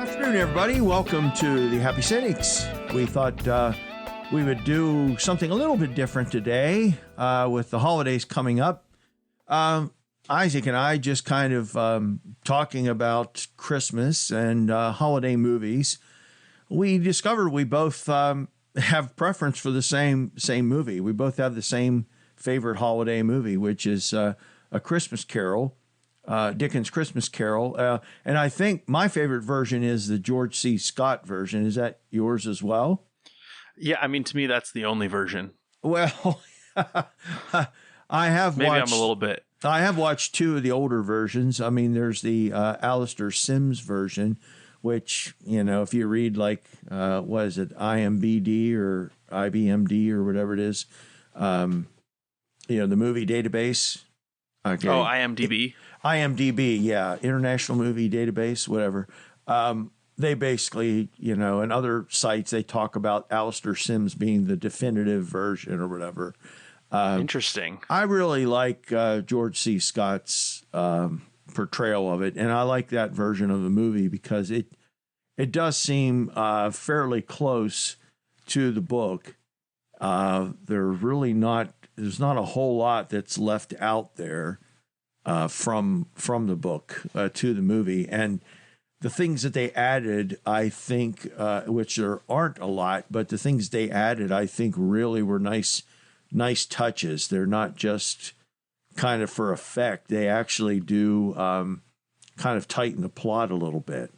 Afternoon, everybody. Welcome to the Happy Cynics. We thought we would do something a little bit different today with the holidays coming up. Isaac and I just kind of talking about Christmas and holiday movies. We discovered we both have preference for the same movie. We both have the same favorite holiday movie, which is A Christmas Carol. Dickens' Christmas Carol. And I think my favorite version is the George C. Scott version. Is that yours as well? Yeah, I mean, to me, that's the only version. Well, I have Maybe watched... I'm a little bit. I have watched two of the older versions. I mean, there's the Alistair Sims version, which, you know, if you read like, what is it, IMBD or IBMD or whatever it is, you know, the movie database. Okay. Oh, IMDb. IMDb, yeah, International Movie Database, whatever. They basically, you know, and other sites, they talk about Alistair Sims being the definitive version or whatever. Interesting. I really like George C. Scott's portrayal of it, and I like that version of the movie because it does seem fairly close to the book. There's not a whole lot that's left out there from the book to the movie, and the things that they added, I think, which there aren't a lot, but the things they added, I think, really were nice touches. They're not just kind of for effect. They actually do kind of tighten the plot a little bit.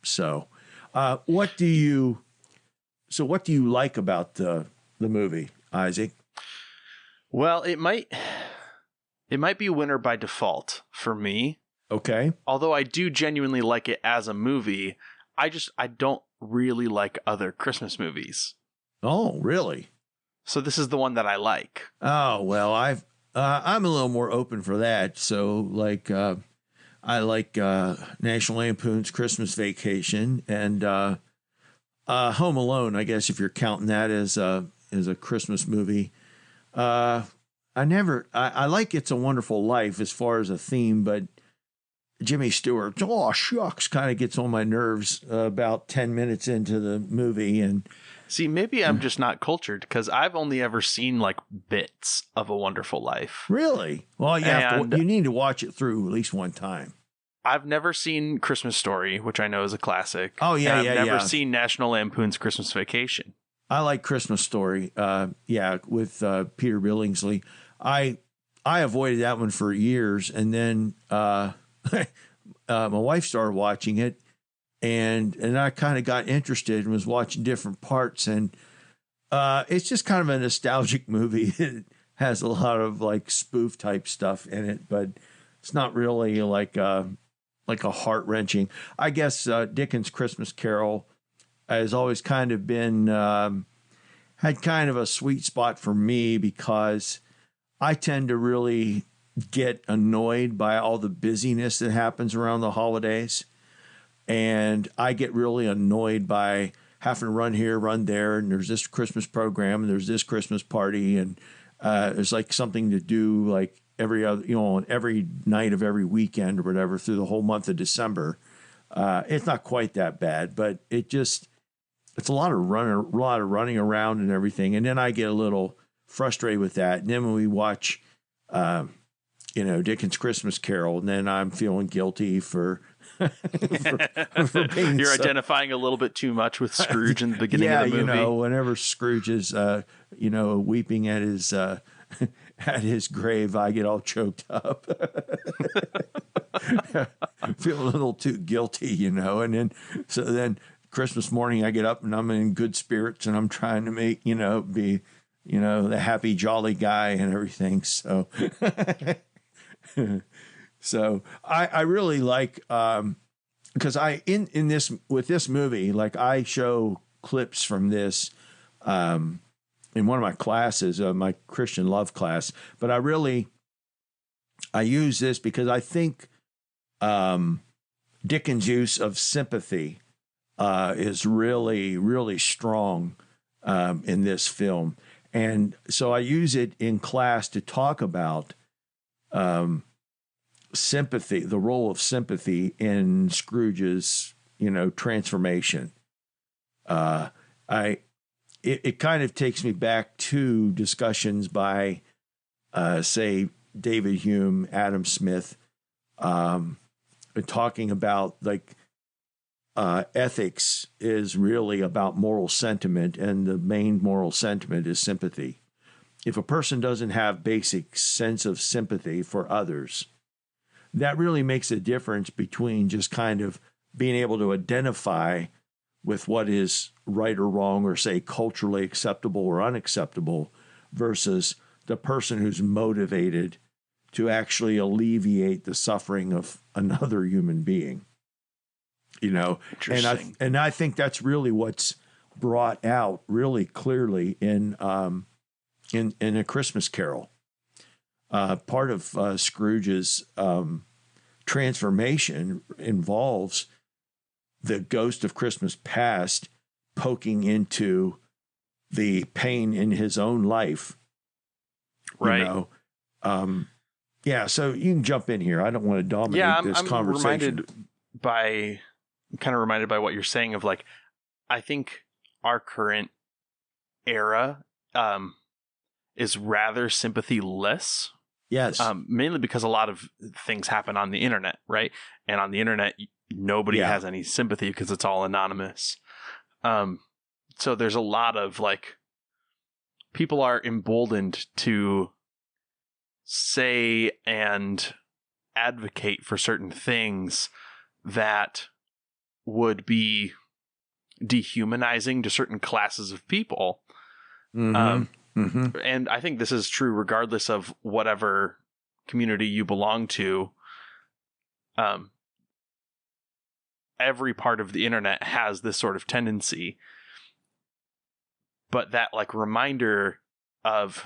So, what do you like about the movie, Isaac? Well, it might be winner by default for me. Okay. Although I do genuinely like it as a movie, I don't really like other Christmas movies. Oh, really? So this is the one that I like. Oh, well, I'm a little more open for that. So, like, I like National Lampoon's Christmas Vacation and Home Alone, I guess, if you're counting that as a Christmas movie. I like It's a Wonderful Life as far as a theme, but Jimmy Stewart, oh shucks, kind of gets on my nerves about 10 minutes into the movie. And see, maybe I'm just not cultured because I've only ever seen like bits of A Wonderful Life. Really? Well, you need to watch it through at least one time. I've never seen Christmas Story, which I know is a classic. Oh, yeah, and I've never seen National Lampoon's Christmas Vacation. I like Christmas Story. With Peter Billingsley. I avoided that one for years, and then my wife started watching it, and I kind of got interested and was watching different parts, and it's just kind of a nostalgic movie. It has a lot of like spoof type stuff in it, but it's not really like a heart-wrenching. I guess Dickens' Christmas Carol has always kind of been had kind of a sweet spot for me because I tend to really get annoyed by all the busyness that happens around the holidays. And I get really annoyed by having to run here, run there, and there's this Christmas program, and there's this Christmas party, and there's like something to do like every night of every weekend or whatever through the whole month of December. It's not quite that bad, but it's a lot of running around and everything. And then I get a little frustrated with that. And then when we watch, Dickens' Christmas Carol, and then I'm feeling guilty for being You're identifying a little bit too much with Scrooge in the beginning of the movie. Whenever Scrooge is, weeping at his at his grave, I get all choked up. I feel a little too guilty, and then Christmas morning I get up and I'm in good spirits and I'm trying to make, be, the happy, jolly guy and everything. So, so I really like, because with this movie, like I show clips from this, in one of my classes, my Christian love class, but I use this because I think, Dickens' use of sympathy, is really, really strong, in this film. And so I use it in class to talk about sympathy, the role of sympathy in Scrooge's transformation. It kind of takes me back to discussions by, say, David Hume, Adam Smith, talking about ethics is really about moral sentiment, and the main moral sentiment is sympathy. If a person doesn't have basic sense of sympathy for others, that really makes a difference between just kind of being able to identify with what is right or wrong, or say culturally acceptable or unacceptable, versus the person who's motivated to actually alleviate the suffering of another human being. Interesting. And I think that's really what's brought out really clearly in A Christmas Carol. Part of Scrooge's transformation involves the ghost of Christmas past poking into the pain in his own life. Right. Yeah, so you can jump in here. I don't want to dominate this conversation. I'm kind of reminded by what you're saying of I think our current era is rather sympathy-less. Yes. Mainly because a lot of things happen on the internet, right? And on the internet, nobody has any sympathy because it's all anonymous. So there's a lot of people are emboldened to say and advocate for certain things that would be dehumanizing to certain classes of people. And I think this is true regardless of whatever community you belong to. Every part of the internet has this sort of tendency, but that reminder of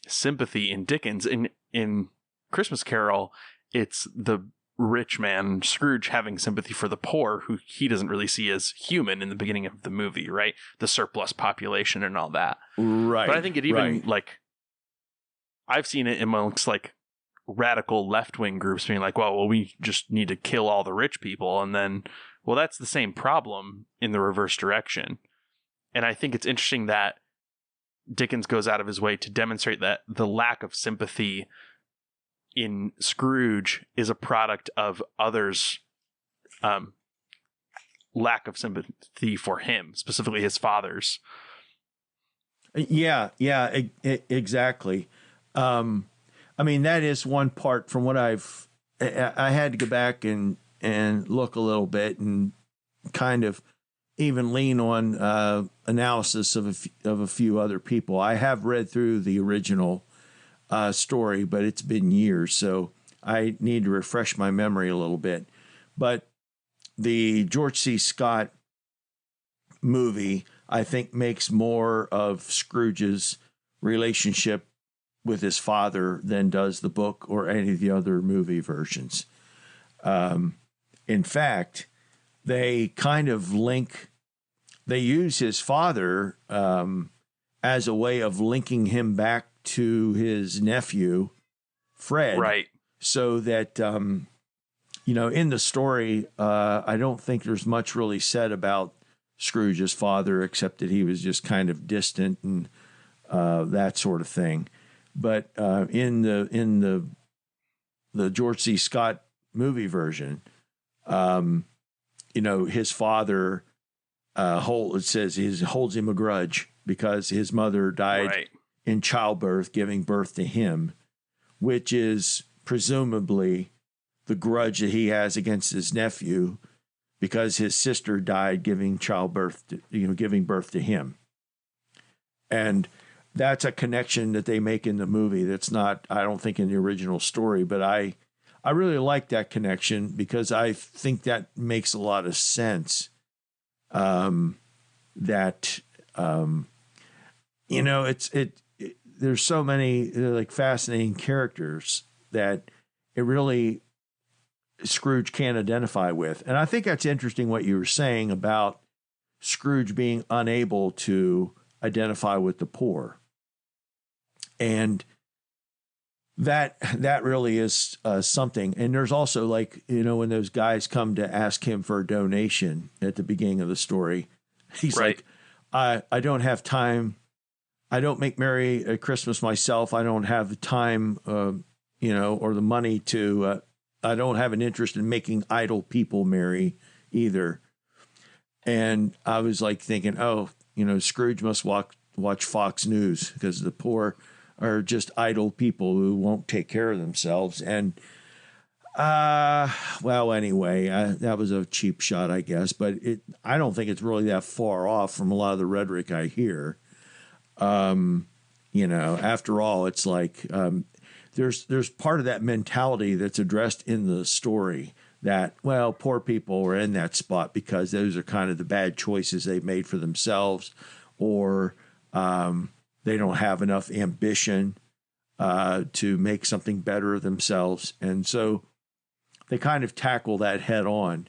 sympathy in Dickens, in Christmas Carol, it's the rich man Scrooge having sympathy for the poor, who he doesn't really see as human in the beginning of the movie, right? The surplus population and all that. Right. But I think it even I've seen it amongst radical left-wing groups being well, we just need to kill all the rich people. And then, well, that's the same problem in the reverse direction. And I think it's interesting that Dickens goes out of his way to demonstrate that the lack of sympathy in Scrooge is a product of others' lack of sympathy for him, specifically his father's. Yeah, exactly. I mean, that is one part from what I had to go back and look a little bit and kind of even lean on analysis of a few other people. I have read through the original story, but it's been years, so I need to refresh my memory a little bit. But the George C. Scott movie, I think, makes more of Scrooge's relationship with his father than does the book or any of the other movie versions. In fact, they kind of they use his father as a way of linking him back to his nephew, Fred. Right. So that, in the story, I don't think there's much really said about Scrooge's father, except that he was just kind of distant and that sort of thing. But in the George C. Scott movie version, his father holds him a grudge because his mother died in childbirth, giving birth to him, which is presumably the grudge that he has against his nephew because his sister died giving birth to him. And that's a connection that they make in the movie that's not, I don't think, in the original story, but I really like that connection because I think that makes a lot of sense. There's so many fascinating characters that it really Scrooge can't identify with. And I think that's interesting what you were saying about Scrooge being unable to identify with the poor. And that really is something. And there's also, like, when those guys come to ask him for a donation at the beginning of the story, he's Right. like, I don't have time. I don't make Merry Christmas myself. I don't have the time, or the money to, I don't have an interest in making idle people merry either. And I was like thinking, Scrooge must watch Fox News, because the poor are just idle people who won't take care of themselves. And, anyway, that was a cheap shot, I guess, but I don't think it's really that far off from a lot of the rhetoric I hear. After all, it's like, there's part of that mentality that's addressed in the story that, well, poor people are in that spot because those are kind of the bad choices they've made for themselves, or they don't have enough ambition to make something better of themselves. And so they kind of tackle that head on.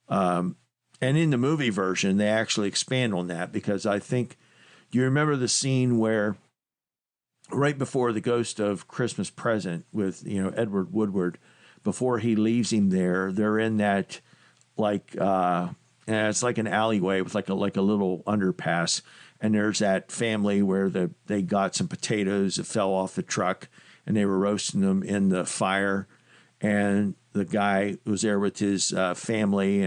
And in the movie version, they actually expand on that, because I think, you remember the scene where right before the Ghost of Christmas Present with, Edward Woodward, before he leaves him there, they're in that, like, it's like an alleyway with like a little underpass. And there's that family where they got some potatoes that fell off the truck, and they were roasting them in the fire. And the guy was there with his family,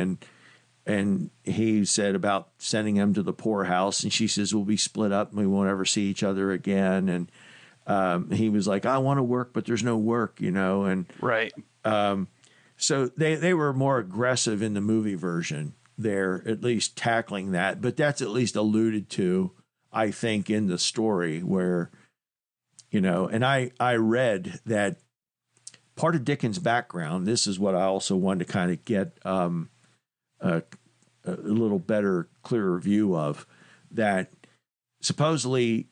and he said about sending them to the poorhouse. And she says, we'll be split up and we won't ever see each other again. And he was like, I want to work, but there's no work, and right. So they were more aggressive in the movie version. They're at least tackling that, but that's at least alluded to, I think, in the story where, and I read that part of Dickens' background, this is what I also wanted to kind of get a little better, clearer view of, that supposedly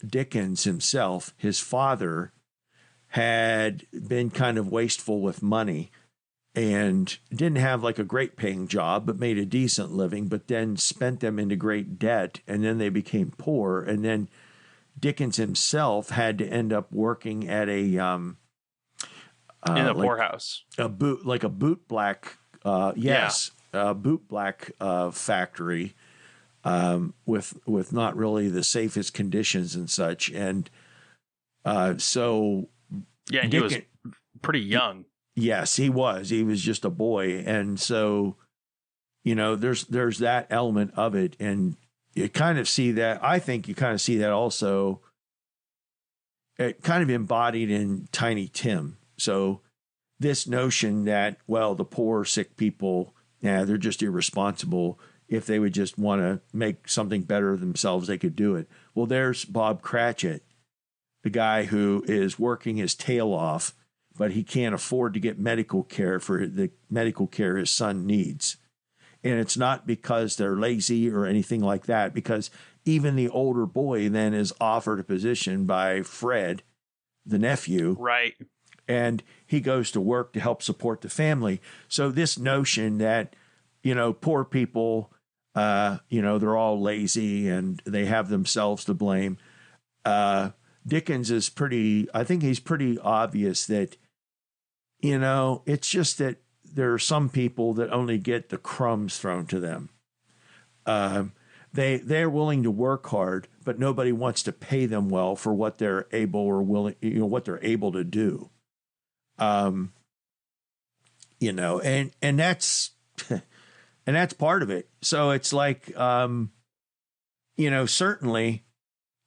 Dickens himself, his father, had been kind of wasteful with money and didn't have like a great paying job, but made a decent living, but then spent them into great debt. And then they became poor. And then Dickens himself had to end up working at in a poorhouse, a boot black, boot black factory, with not really the safest conditions and such. And so yeah, he was pretty young. Yes, he was. He was just a boy. And so, there's that element of it. And you kind of see that. I think you kind of see that also, it kind of embodied in Tiny Tim. So this notion that, well, the poor, sick people, they're just irresponsible. If they would just want to make something better of themselves, they could do it. Well, there's Bob Cratchit, the guy who is working his tail off, but he can't afford to get medical care for the medical care his son needs. And it's not because they're lazy or anything like that, because even the older boy then is offered a position by Fred, the nephew. Right. And he goes to work to help support the family. So this notion that, poor people, they're all lazy and they have themselves to blame. Dickens is I think he's pretty obvious that, it's just that there are some people that only get the crumbs thrown to them. They're willing to work hard, but nobody wants to pay them well for what they're able or willing, what they're able to do. And that's, and that's part of it. So it's like, certainly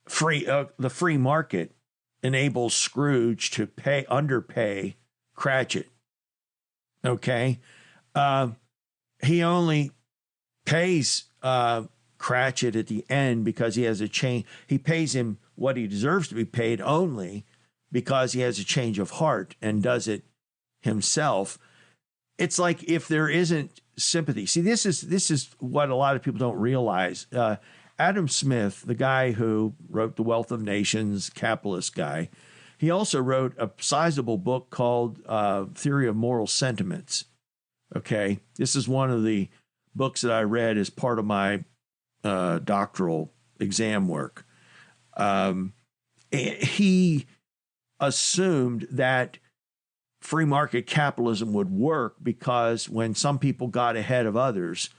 the free market enables Scrooge to underpay Cratchit. Okay. He only pays Cratchit at the end because he has a change. He pays him what he deserves to be paid only because he has a change of heart and does it himself. It's like, if there isn't sympathy. See, this is what a lot of people don't realize. Adam Smith, the guy who wrote The Wealth of Nations, capitalist guy, he also wrote a sizable book called Theory of Moral Sentiments. Okay. This is one of the books that I read as part of my doctoral exam work. He assumed that free market capitalism would work because when some people got ahead of others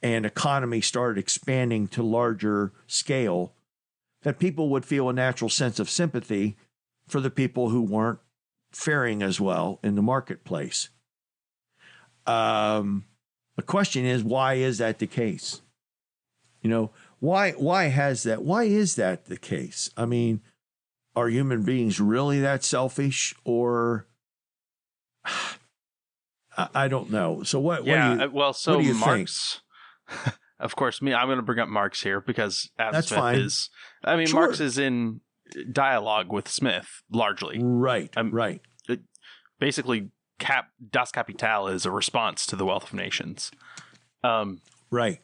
and economy started expanding to larger scale, that people would feel a natural sense of sympathy for the people who weren't faring as well in the marketplace. The question is, why is that the case? You know, why is that the case? I mean, are human beings really that selfish, or I don't know. So what do you Marx, think? Of course, I'm going to bring up Marx here because Adam That's Smith fine. is, I mean, sure. Marx is in dialogue with Smith largely. Right, right. Basically, Das Kapital is a response to the Wealth of Nations. Right.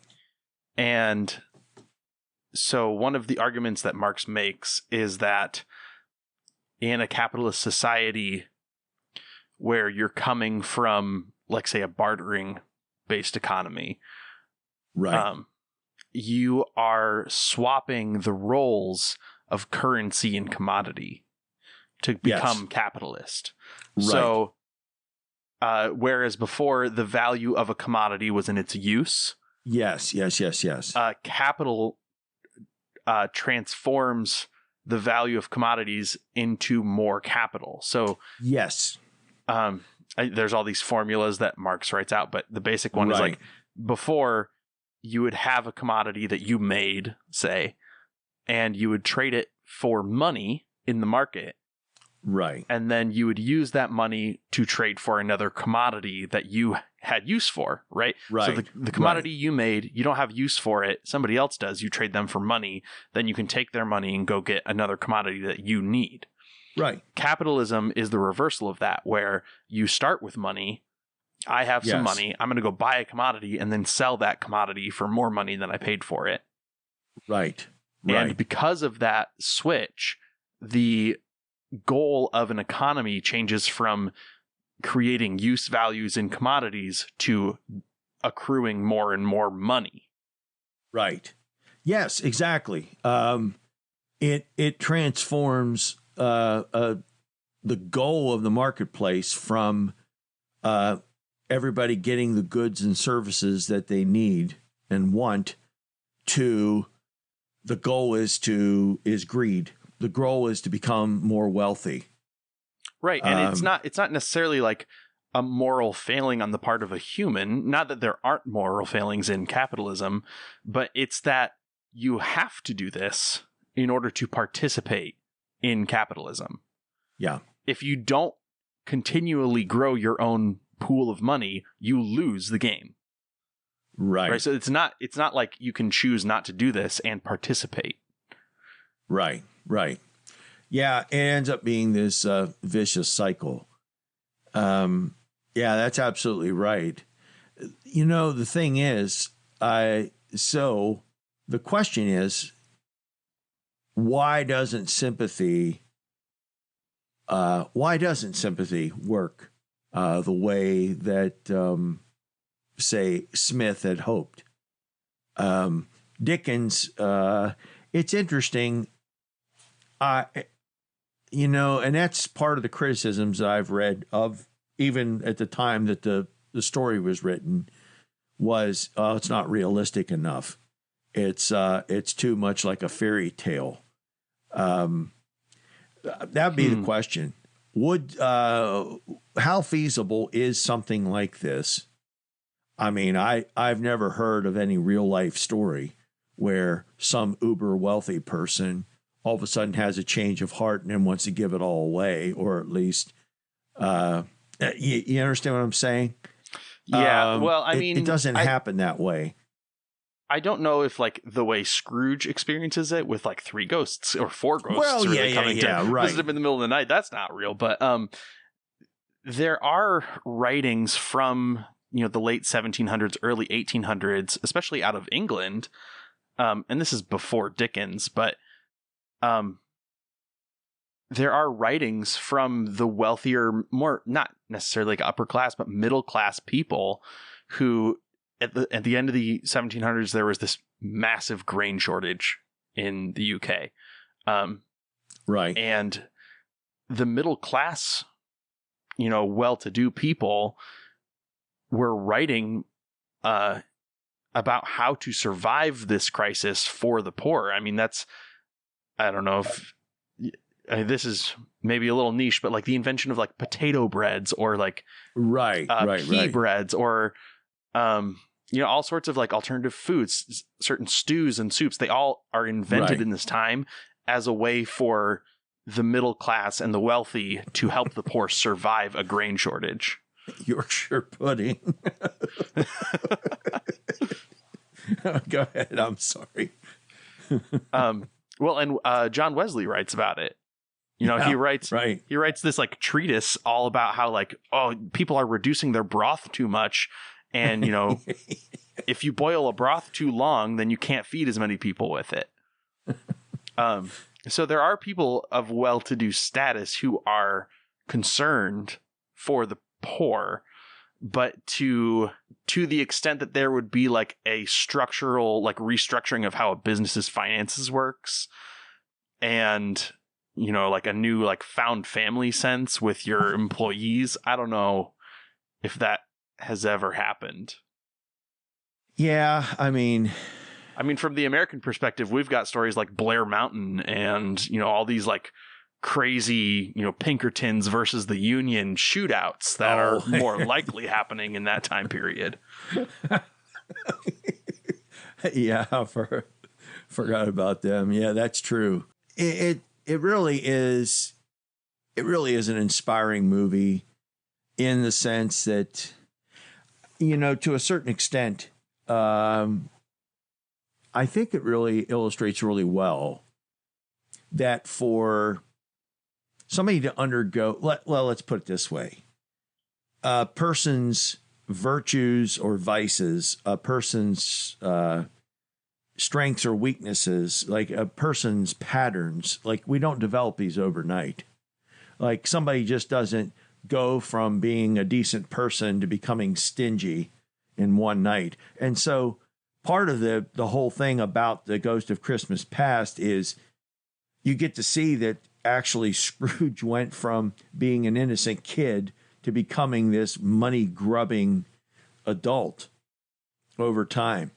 And so one of the arguments that Marx makes is that in a capitalist society where you're coming from, like, say, a bartering-based economy, right, you are swapping the roles of currency and commodity to become capitalist. Right. So, whereas before the value of a commodity was in its use. Yes. Capital transforms the value of commodities into more capital. So yes. There's all these formulas that Marx writes out, but the basic one is like, before you would have a commodity that you made, say, and you would trade it for money in the market. Right. And then you would use that money to trade for another commodity that you had use for, right? Right. So the commodity you made, you don't have use for it. Somebody else does. You trade them for money. Then you can take their money and go get another commodity that you need. Right. Capitalism is the reversal of that, where you start with money. I have some money. I'm going to go buy a commodity and then sell that commodity for more money than I paid for it. Right. And because of that switch, the goal of an economy changes from creating use values in commodities to accruing more and more money. Right. Yes, exactly. It transforms the goal of the marketplace from everybody getting the goods and services that they need and want to the goal is greed. The goal is to become more wealthy. Right. And it's not necessarily like a moral failing on the part of a human. Not that there aren't moral failings in capitalism, but it's that you have to do this in order to participate in capitalism. Yeah. If you don't continually grow your own pool of money, you lose the game. Right. So it's not like you can choose not to do this and participate. Right. Yeah, it ends up being this vicious cycle. Yeah, that's absolutely right. You know, the thing is, so the question is, why doesn't sympathy work the way that, say, Smith had hoped? Dickens, it's interesting. And that's part of the criticisms that I've read of, even at the time that the story was written, was it's not realistic enough. It's too much like a fairy tale. That'd be the question. How feasible is something like this? I mean, I've never heard of any real life story where some uber wealthy person all of a sudden has a change of heart and then wants to give it all away, or at least, you understand what I'm saying? Yeah. Well, I mean, it doesn't happen that way. I don't know if, like, the way Scrooge experiences it with like 3 ghosts or 4 ghosts coming to visit him in the middle of the night. That's not real. But there are writings from, the late 1700s, early 1800s, especially out of England. And this is before Dickens, but there are writings from the wealthier, more, not necessarily like upper class, but middle class people who at the end of the 1700s, there was this massive grain shortage in the UK. Right. And the middle class, well-to-do people were writing about how to survive this crisis for the poor. I mean, I don't know if this is maybe a little niche, but like the invention of like potato breads or like pea breads or all sorts of like alternative foods, certain stews and soups, they all are invented in this time as a way for the middle class and the wealthy to help the poor survive a grain shortage. Yorkshire pudding. Go ahead. I'm sorry. Well, and John Wesley writes about it. He writes this like treatise all about how like, people are reducing their broth too much. And, if you boil a broth too long, then you can't feed as many people with it. So there are people of well-to-do status who are concerned for the poor, but to the extent that there would be like a structural like restructuring of how a business's finances works, and like a new like found family sense with your employees. I don't know if that has ever happened. Yeah, I mean, from the American perspective, we've got stories like Blair Mountain and, all these like crazy, Pinkertons versus the Union shootouts that are more likely happening in that time period. Yeah, forgot about them. Yeah, that's true. It really is. It really is an inspiring movie in the sense that, to a certain extent, I think it really illustrates really well that for somebody to undergo, let's put it this way, a person's virtues or vices, a person's strengths or weaknesses, like a person's patterns, like we don't develop these overnight. Like somebody just doesn't go from being a decent person to becoming stingy in one night. And so part of the whole thing about the Ghost of Christmas Past is you get to see that actually Scrooge went from being an innocent kid to becoming this money-grubbing adult over time,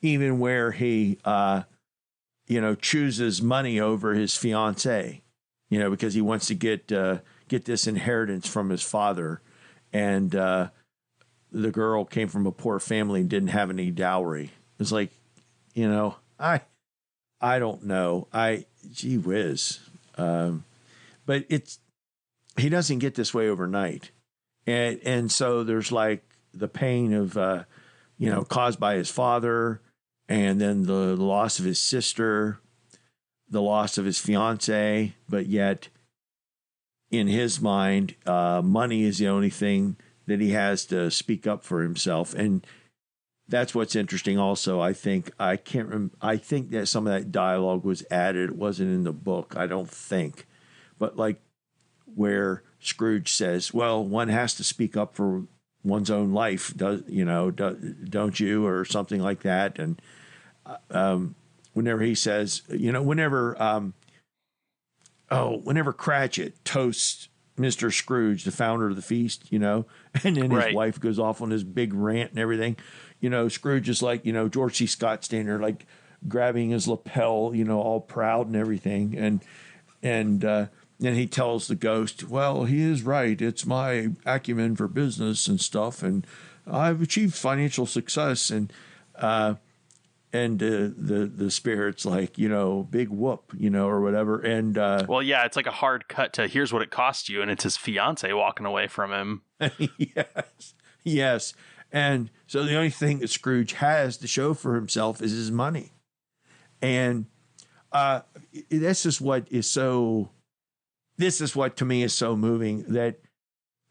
even where he, chooses money over his fiancée, because he wants to get this inheritance from his father. And the girl came from a poor family and didn't have any dowry. It's like, I don't know. Gee whiz. But he doesn't get this way overnight. And so there's like the pain of, caused by his father, and then the loss of his sister, the loss of his fiance, but yet in his mind, money is the only thing that he has to speak up for himself. And that's what's interesting also. I think that some of that dialogue was added. It wasn't in the book, I don't think. But like where Scrooge says, well, one has to speak up for one's own life, don't you? Or something like that. And whenever he says, whenever Cratchit toasts Mr. Scrooge, the founder of the feast, and then his wife goes off on this big rant and everything, Scrooge is like, George C. Scott standing there, like grabbing his lapel, all proud and everything. And then he tells the ghost, well, he is right. It's my acumen for business and stuff. And I've achieved financial success. And the spirit's like, big whoop, or whatever. And well, yeah, it's like a hard cut to here's what it cost you, and it's his fiance walking away from him. Yes. And so the only thing that Scrooge has to show for himself is his money. And this is what to me is so moving, that,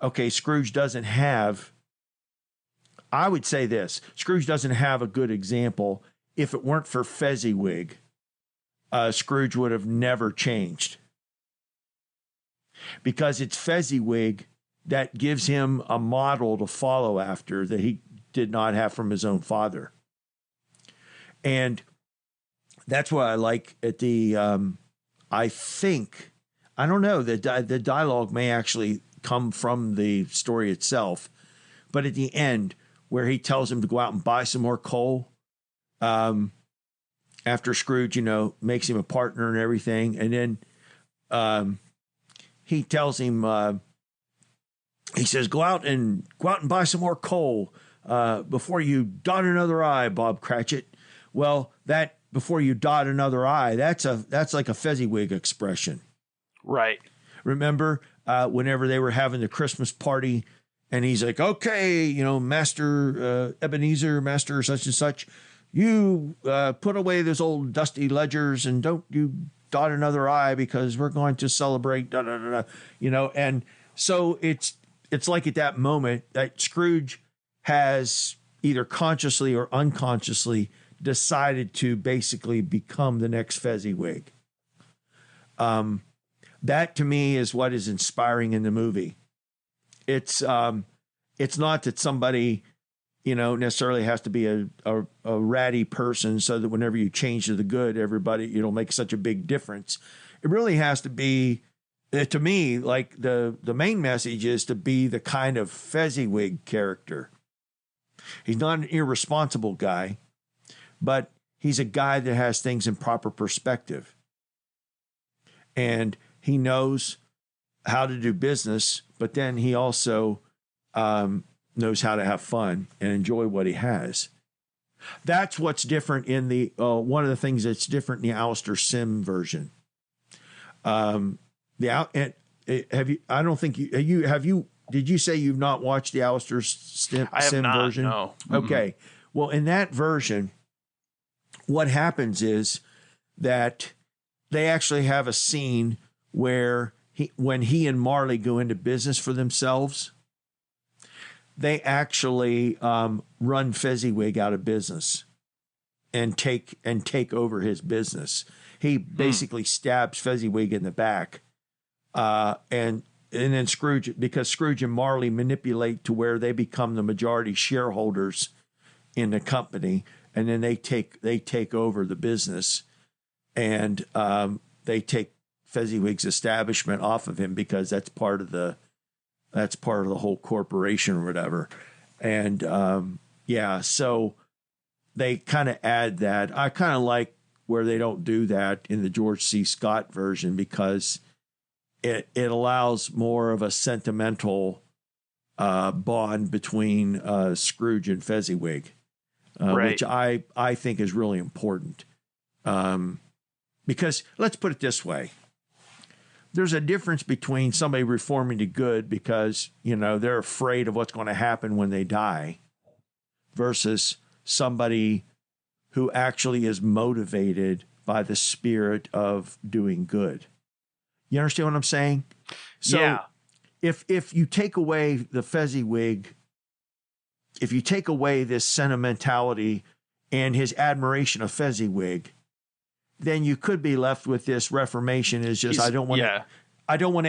okay, Scrooge doesn't have, I would say this, Scrooge doesn't have a good example. If it weren't for Fezziwig, Scrooge would have never changed. Because it's Fezziwig that gives him a model to follow after that he did not have from his own father. And that's what I like at the, I think I don't know. The dialogue may actually come from the story itself, but at the end, where he tells him to go out and buy some more coal, after Scrooge, makes him a partner and everything, and then he tells him, he says, go out and buy some more coal before you dot another I, Bob Cratchit. Well, that before you dot another I, that's like a Fezziwig expression. Right. Remember whenever they were having the Christmas party and he's like, okay, Master Ebenezer, Master such and such, you put away those old dusty ledgers and don't you dot another I because we're going to celebrate, and so it's like at that moment that Scrooge has either consciously or unconsciously decided to basically become the next Fezziwig. That to me is what is inspiring in the movie. It's not that somebody, necessarily has to be a ratty person so that whenever you change to the good, everybody, make such a big difference. It really has to be, to me, like the main message is to be the kind of Fezziwig character. He's not an irresponsible guy, but he's a guy that has things in proper perspective. And he knows how to do business, but then he also knows how to have fun and enjoy what he has. That's what's different in the one of the things that's different in the Alistair Sim version. Have you? I don't think you have you. Did you say you've not watched the Alistair Sim version? No. Okay. Well, in that version, what happens is that they actually have a scene where when he and Marley go into business for themselves, they actually run Fezziwig out of business and take over his business. He basically stabs Fezziwig in the back, and then Scrooge, because Scrooge and Marley manipulate to where they become the majority shareholders in the company, and then they take over the business, and they take Fezziwig's establishment off of him because that's part of the whole corporation or whatever. And so they kind of add that. I kind of like where they don't do that in the George C. Scott version because it allows more of a sentimental bond between Scrooge and Fezziwig, Right. which I think is really important. Because let's put it this way. There's a difference between somebody reforming to good because, they're afraid of what's going to happen when they die versus somebody who actually is motivated by the spirit of doing good. You understand what I'm saying? So yeah. if you take away the Fezziwig, if you take away this sentimentality and his admiration of Fezziwig, then you could be left with this Reformation is just, I don't want to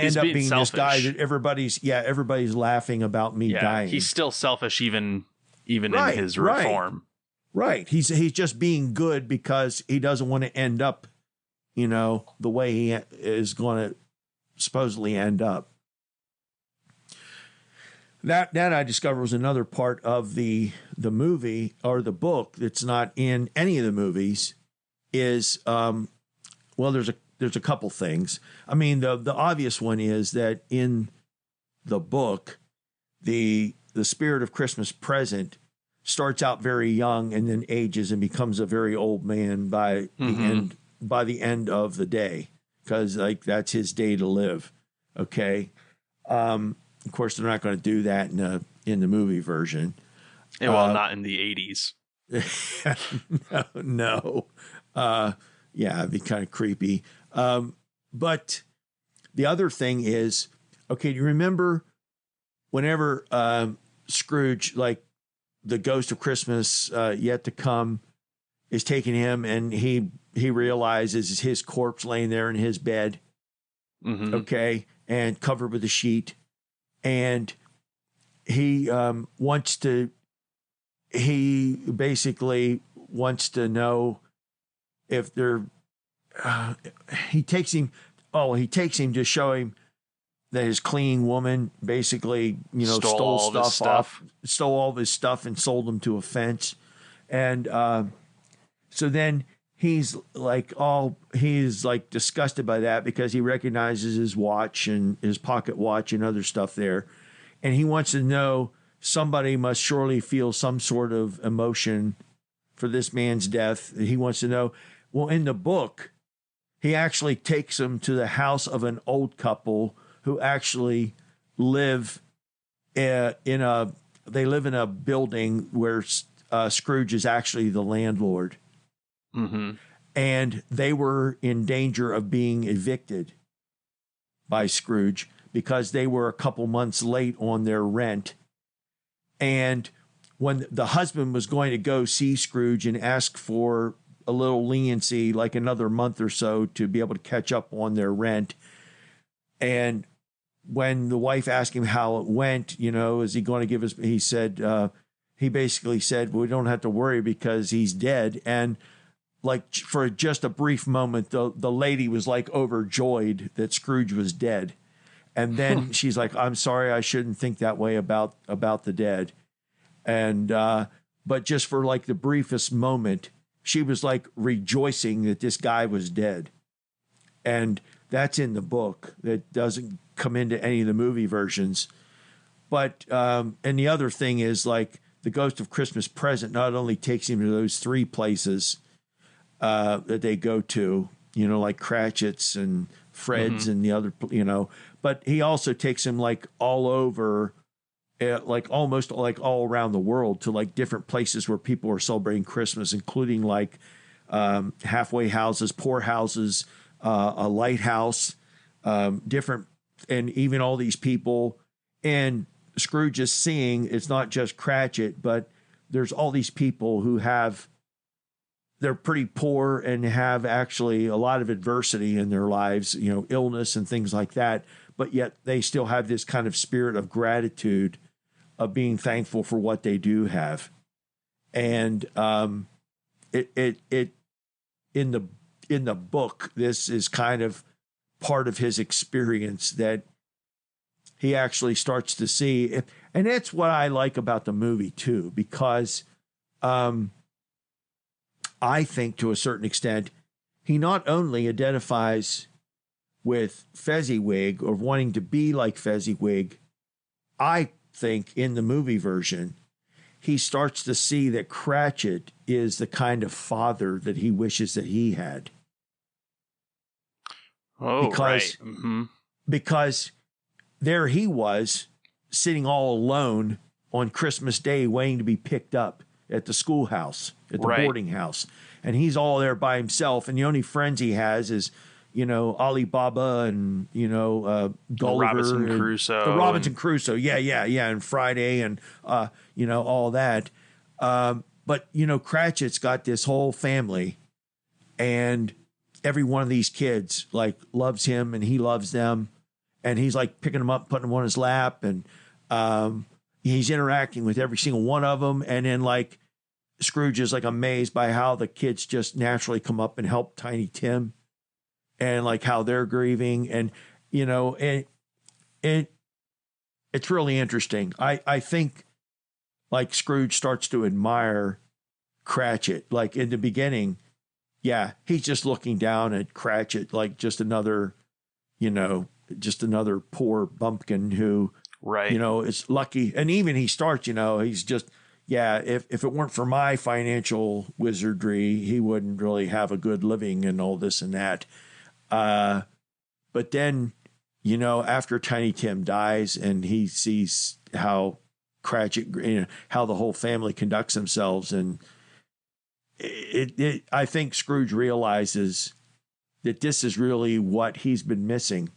end up being selfish. This guy that everybody's laughing about me dying. He's still selfish even in his reform. Right. He's just being good because he doesn't want to end up, the way he is going to supposedly end up. That I discovered was another part of the movie or the book that's not in any of the movies. Is there's a couple things. I mean, the obvious one is that in the book, the spirit of Christmas Present starts out very young and then ages and becomes a very old man by the end of the day, because that's his day to live. Okay. Of course, they're not going to do that in the movie version. Not in the 80s. No. It'd be kind of creepy. But the other thing is, okay, do you remember whenever Scrooge, like the ghost of Christmas yet to come, is taking him and he realizes his corpse laying there in his bed, okay, and covered with a sheet. And he basically wants to know if they're, he takes him, he takes him to show him that his cleaning woman basically, stole all of his stuff and sold him to a fence. And so then he's disgusted by that because he recognizes his watch and his pocket watch and other stuff there. And he wants to know, somebody must surely feel some sort of emotion for this man's death. He wants to know. Well, in the book, he actually takes him to the house of an old couple who actually live in a building where Scrooge is actually the landlord. Mm-hmm. And they were in danger of being evicted by Scrooge because they were a couple months late on their rent. And when the husband was going to go see Scrooge and ask for a little leniency, like another month or so, to be able to catch up on their rent, and when the wife asked him how it went, is he going to give us, he said, he basically said, well, we don't have to worry because he's dead. And like for just a brief moment, the lady was like overjoyed that Scrooge was dead. And then she's like, I'm sorry, I shouldn't think that way about the dead. And, but just for like the briefest moment, she was like rejoicing that this guy was dead. And that's in the book. That doesn't come into any of the movie versions. But, and the other thing is, like, the Ghost of Christmas Present not only takes him to those three places that they go to, like Cratchit's and Fred's and the other, but he also takes him like all over, like almost like all around the world to like different places where people are celebrating Christmas, including like halfway houses, poor houses, a lighthouse, different, and even all these people. And Scrooge is seeing it's not just Cratchit, but there's all these people who they're pretty poor and have actually a lot of adversity in their lives, illness and things like that. But yet they still have this kind of spirit of gratitude, of being thankful for what they do have. And it in the book, this is kind of part of his experience that he actually starts to see. And that's what I like about the movie too, because I think to a certain extent, he not only identifies with Fezziwig or wanting to be like Fezziwig, I think in the movie version, he starts to see that Cratchit is the kind of father that he wishes that he had. Oh, because, right. Mm-hmm. Because there he was sitting all alone on Christmas Day waiting to be picked up at the schoolhouse, at the boarding house. And he's all there by himself. And the only friends he has is, Alibaba and, Gulliver. Robinson Crusoe. Robinson Crusoe. Yeah. And Friday and, all that. But, Cratchit's got this whole family. And every one of these kids, like, loves him and he loves them. And he's, like, picking them up, putting them on his lap. And he's interacting with every single one of them. And then, like, Scrooge is, like, amazed by how the kids just naturally come up and help Tiny Tim. And, like, how they're grieving. And, it's really interesting. I think, like, Scrooge starts to admire Cratchit. Like, in the beginning, yeah, he's just looking down at Cratchit like just another poor bumpkin who, is lucky. And even he starts, he's just, if it weren't for my financial wizardry, he wouldn't really have a good living and all this and that. But then, after Tiny Tim dies and he sees how Cratchit, how the whole family conducts themselves, and I think Scrooge realizes that this is really what he's been missing.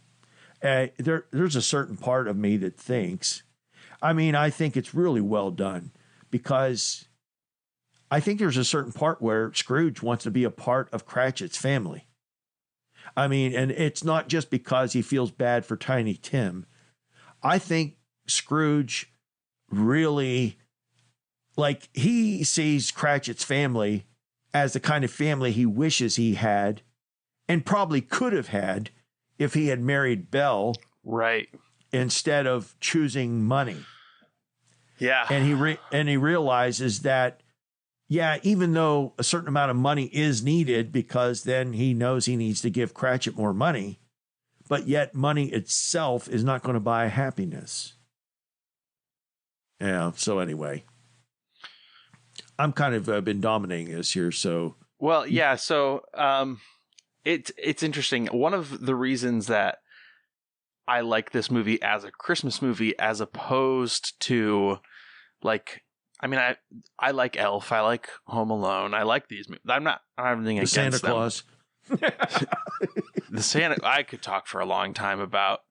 There's a certain part of me that thinks, I think it's really well done, because I think there's a certain part where Scrooge wants to be a part of Cratchit's family. And it's not just because he feels bad for Tiny Tim. I think Scrooge really, like, he sees Cratchit's family as the kind of family he wishes he had and probably could have had if he had married Belle, right, instead of choosing money. Yeah. And he realizes that, yeah, even though a certain amount of money is needed, because then he knows he needs to give Cratchit more money, but yet money itself is not going to buy happiness. Yeah. So anyway, I'm kind of been dominating this here. So, well, yeah. So, it's interesting. One of the reasons that I like this movie as a Christmas movie, as opposed to like, I mean, I like Elf, I like Home Alone, I like these movies. I don't have anything against Santa them. Claus. The Santa, I could talk for a long time about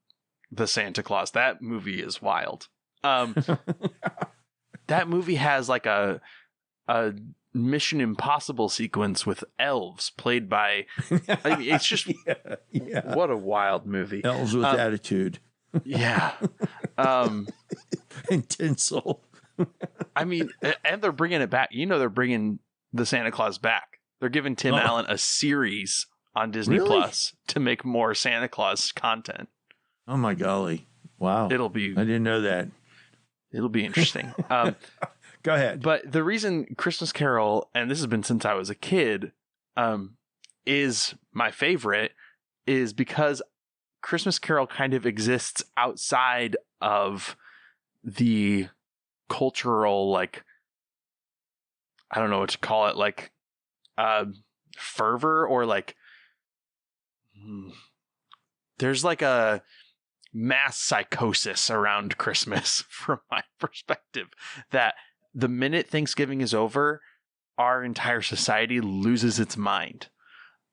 the Santa Claus. That movie is wild. That movie has like a Mission Impossible sequence with elves played by. I mean, it's just what a wild movie. Elves with attitude. Yeah, and tinsel. I mean, and they're bringing it back. You know, they're bringing the Santa Claus back. They're giving Tim Allen a series on Disney Plus to make more Santa Claus content. Oh my golly! Wow, I didn't know that. It'll be interesting. Go ahead. But the reason Christmas Carol, and this has been since I was a kid, is my favorite, is because Christmas Carol kind of exists outside of the cultural, like, I don't know what to call it, like fervor, or like there's like a mass psychosis around Christmas from my perspective, that the minute Thanksgiving is over, our entire society loses its mind,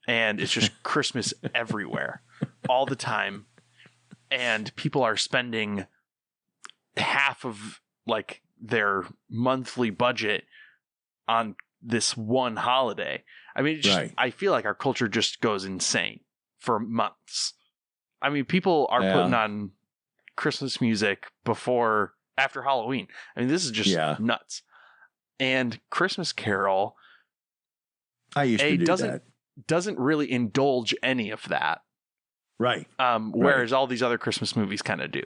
and it's just Christmas everywhere all the time, and people are spending half of like their monthly budget on this one holiday. I mean, I feel like our culture just goes insane for months. I mean, people are putting on Christmas music after Halloween. I mean, this is just nuts. And Christmas Carol, I used to do doesn't really indulge any of that. Right. Whereas all these other Christmas movies kind of do.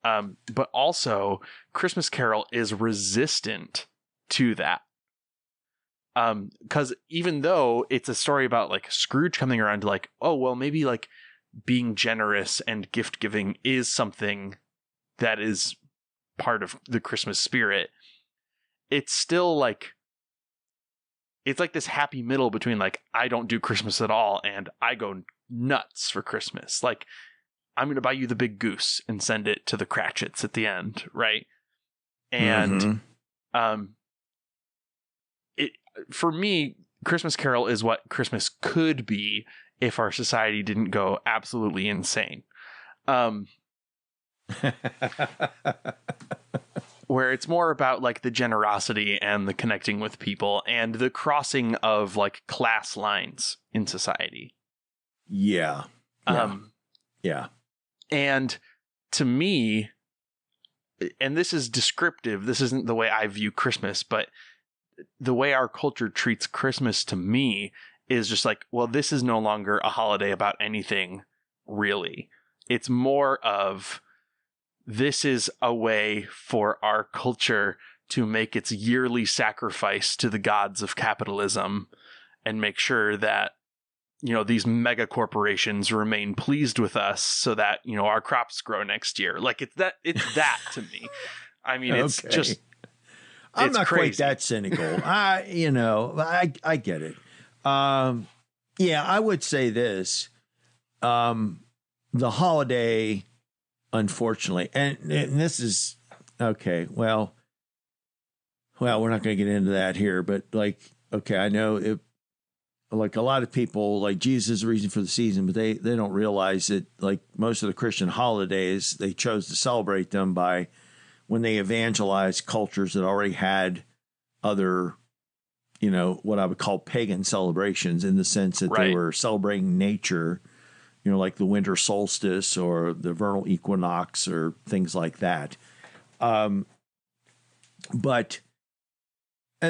But also, Christmas Carol is resistant to that. Because even though it's a story about like Scrooge coming around to like, oh, well, maybe like being generous and gift giving is something that is part of the Christmas spirit, it's still like, it's like this happy middle between like, I don't do Christmas at all and I go nuts for Christmas. Like, I'm going to buy you the big goose and send it to the Cratchits at the end. Right. And, for me, Christmas Carol is what Christmas could be if our society didn't go absolutely insane. Where it's more about like the generosity and the connecting with people and the crossing of like class lines in society. Yeah. And to me, and this is descriptive, this isn't the way I view Christmas, but the way our culture treats Christmas to me is just like, well, this is no longer a holiday about anything, really. It's more of, this is a way for our culture to make its yearly sacrifice to the gods of capitalism and make sure that, you know, these mega corporations remain pleased with us so that, you know, our crops grow next year. Like, it's that to me. I mean, it's just, I'm not crazy. Quite that cynical. I get it. I would say this. The holiday, unfortunately, and this is okay. Well, we're not going to get into that here, but like, okay, I know it. Like a lot of people, like Jesus is the reason for the season, but they don't realize that like most of the Christian holidays, they chose to celebrate them by when they evangelized cultures that already had other, you know, what I would call pagan celebrations, in the sense that they were celebrating nature, you know, like the winter solstice or the vernal equinox or things like that. But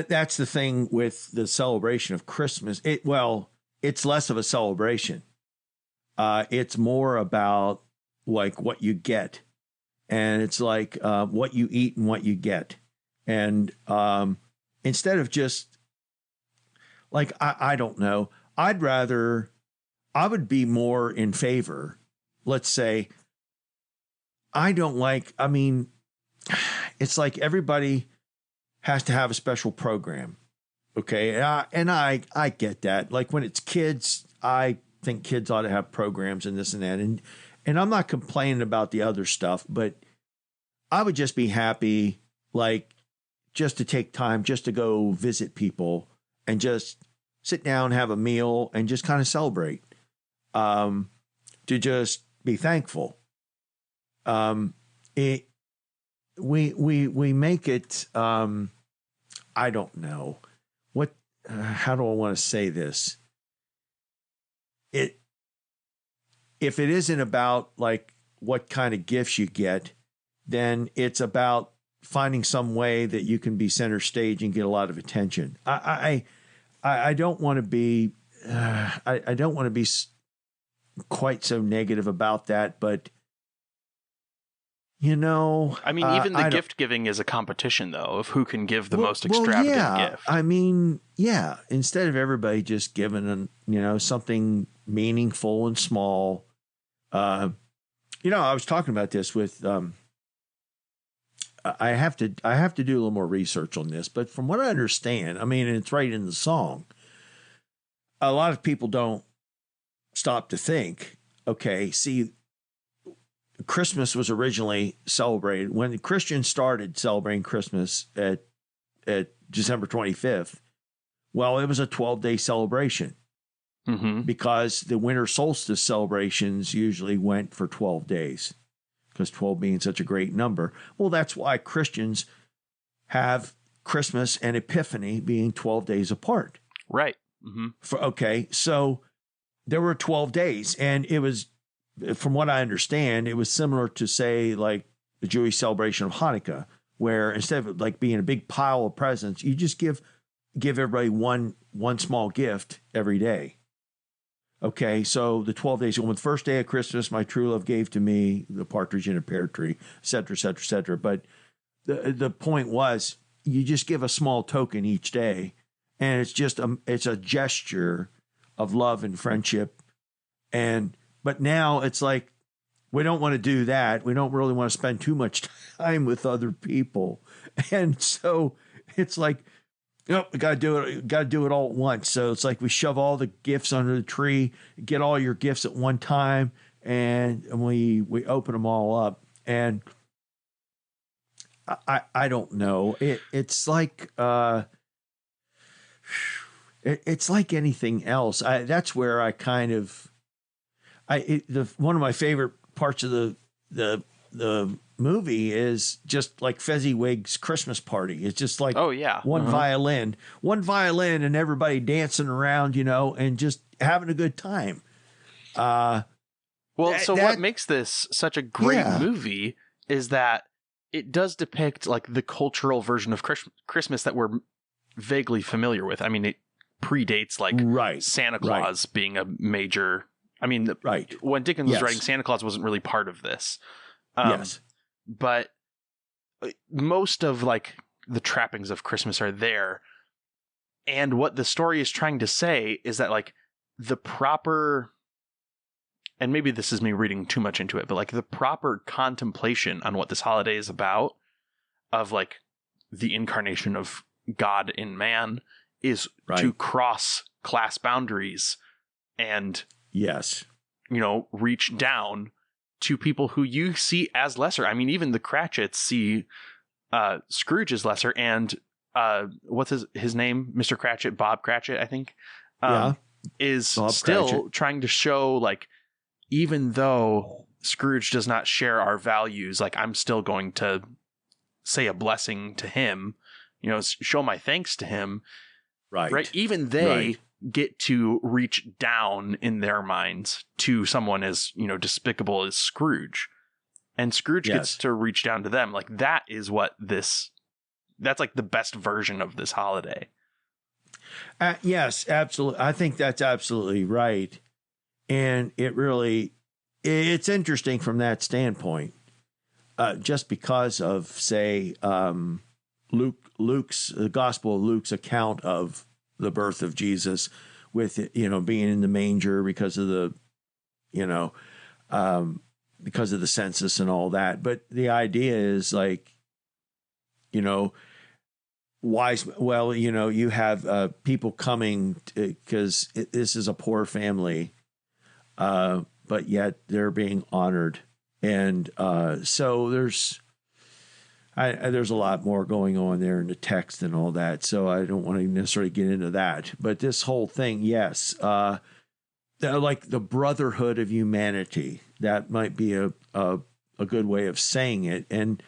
that's the thing with the celebration of Christmas. It's less of a celebration. It's more about like what you get, and it's like what you eat and what you get, and instead of just like I don't know, I would be more in favor. Let's say I mean, it's like everybody has to have a special program. Okay. And I get that. Like when it's kids, I think kids ought to have programs and this and that. And I'm not complaining about the other stuff, but I would just be happy, like just to take time, just to go visit people and just sit down, have a meal and just kind of celebrate, to just be thankful. We make it, I don't know what, how do I want to say this? If it isn't about like what kind of gifts you get, then it's about finding some way that you can be center stage and get a lot of attention. I don't want to be, I don't want to be quite so negative about that, but you know, I mean, even the gift giving is a competition, though, of who can give the most extravagant gift. I mean, yeah. Instead of everybody just giving, something meaningful and small. I was talking about this with. I have to do a little more research on this, but from what I understand, I mean, and it's right in the song. A lot of people don't stop to think. Okay, see. Christmas was originally celebrated when the Christians started celebrating Christmas at December 25th. Well, it was a 12-day celebration because the winter solstice celebrations usually went for 12 days because 12 being such a great number. Well, that's why Christians have Christmas and Epiphany being 12 days apart. Right. So there were 12 days and it was, from what I understand, it was similar to, say, like the Jewish celebration of Hanukkah, where instead of like being a big pile of presents, you just give everybody one small gift every day. Okay, so the 12 days, on the first day of Christmas, my true love gave to me the partridge in a pear tree, et cetera, et cetera, et cetera. But the point was, you just give a small token each day, and it's just it's a gesture of love and friendship. But now it's like, we don't want to do that. We don't really want to spend too much time with other people. And so it's like, we got to do it all at once. So it's like we shove all the gifts under the tree, get all your gifts at one time, and we open them all up. And I don't know. It's like it's like anything else. That's where I kind of one of my favorite parts of the movie is just like Fezziwig's Christmas party. It's just like one violin, and everybody dancing around, and just having a good time. What makes this such a great movie is that it does depict like the cultural version of Christmas that we're vaguely familiar with. I mean, it predates like Santa Claus being a major. I mean, when Dickens was writing, Santa Claus wasn't really part of this. But most of like the trappings of Christmas are there. And what the story is trying to say is that like the proper, and maybe this is me reading too much into it, but like the proper contemplation on what this holiday is about, of like the incarnation of God in man, is to cross class boundaries and reach down to people who you see as lesser. I mean, even the Cratchits see Scrooge as lesser, and what's his name? Mr. Cratchit, Bob Cratchit, I think, is Bob still Cratchit. Trying to show like, even though Scrooge does not share our values, like I'm still going to say a blessing to him, show my thanks to him. Right. Even they get to reach down in their minds to someone as, despicable as Scrooge. And Scrooge gets to reach down to them. Like that is that's like the best version of this holiday. Yes, absolutely. I think that's absolutely right. And it's interesting from that standpoint, just because of, say, the Gospel of Luke's account of the birth of Jesus, with it, being in the manger because of the, because of the census and all that. But the idea is like, wise. Well, you have people coming because this is a poor family, but yet they're being honored, and so there's a lot more going on there in the text and all that. So I don't want to necessarily get into that. But this whole thing, yes, like the brotherhood of humanity. That might be a good way of saying it. And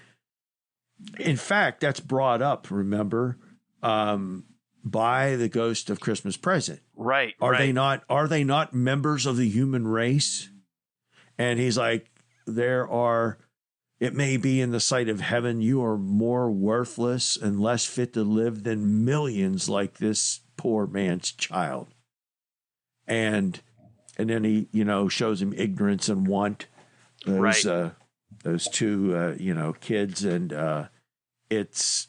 in fact, that's brought up, remember, by the ghost of Christmas Present. Right. Are they not members of the human race? And he's like, it may be in the sight of heaven, you are more worthless and less fit to live than millions like this poor man's child. And then he, shows him ignorance and want, those two, kids. And it's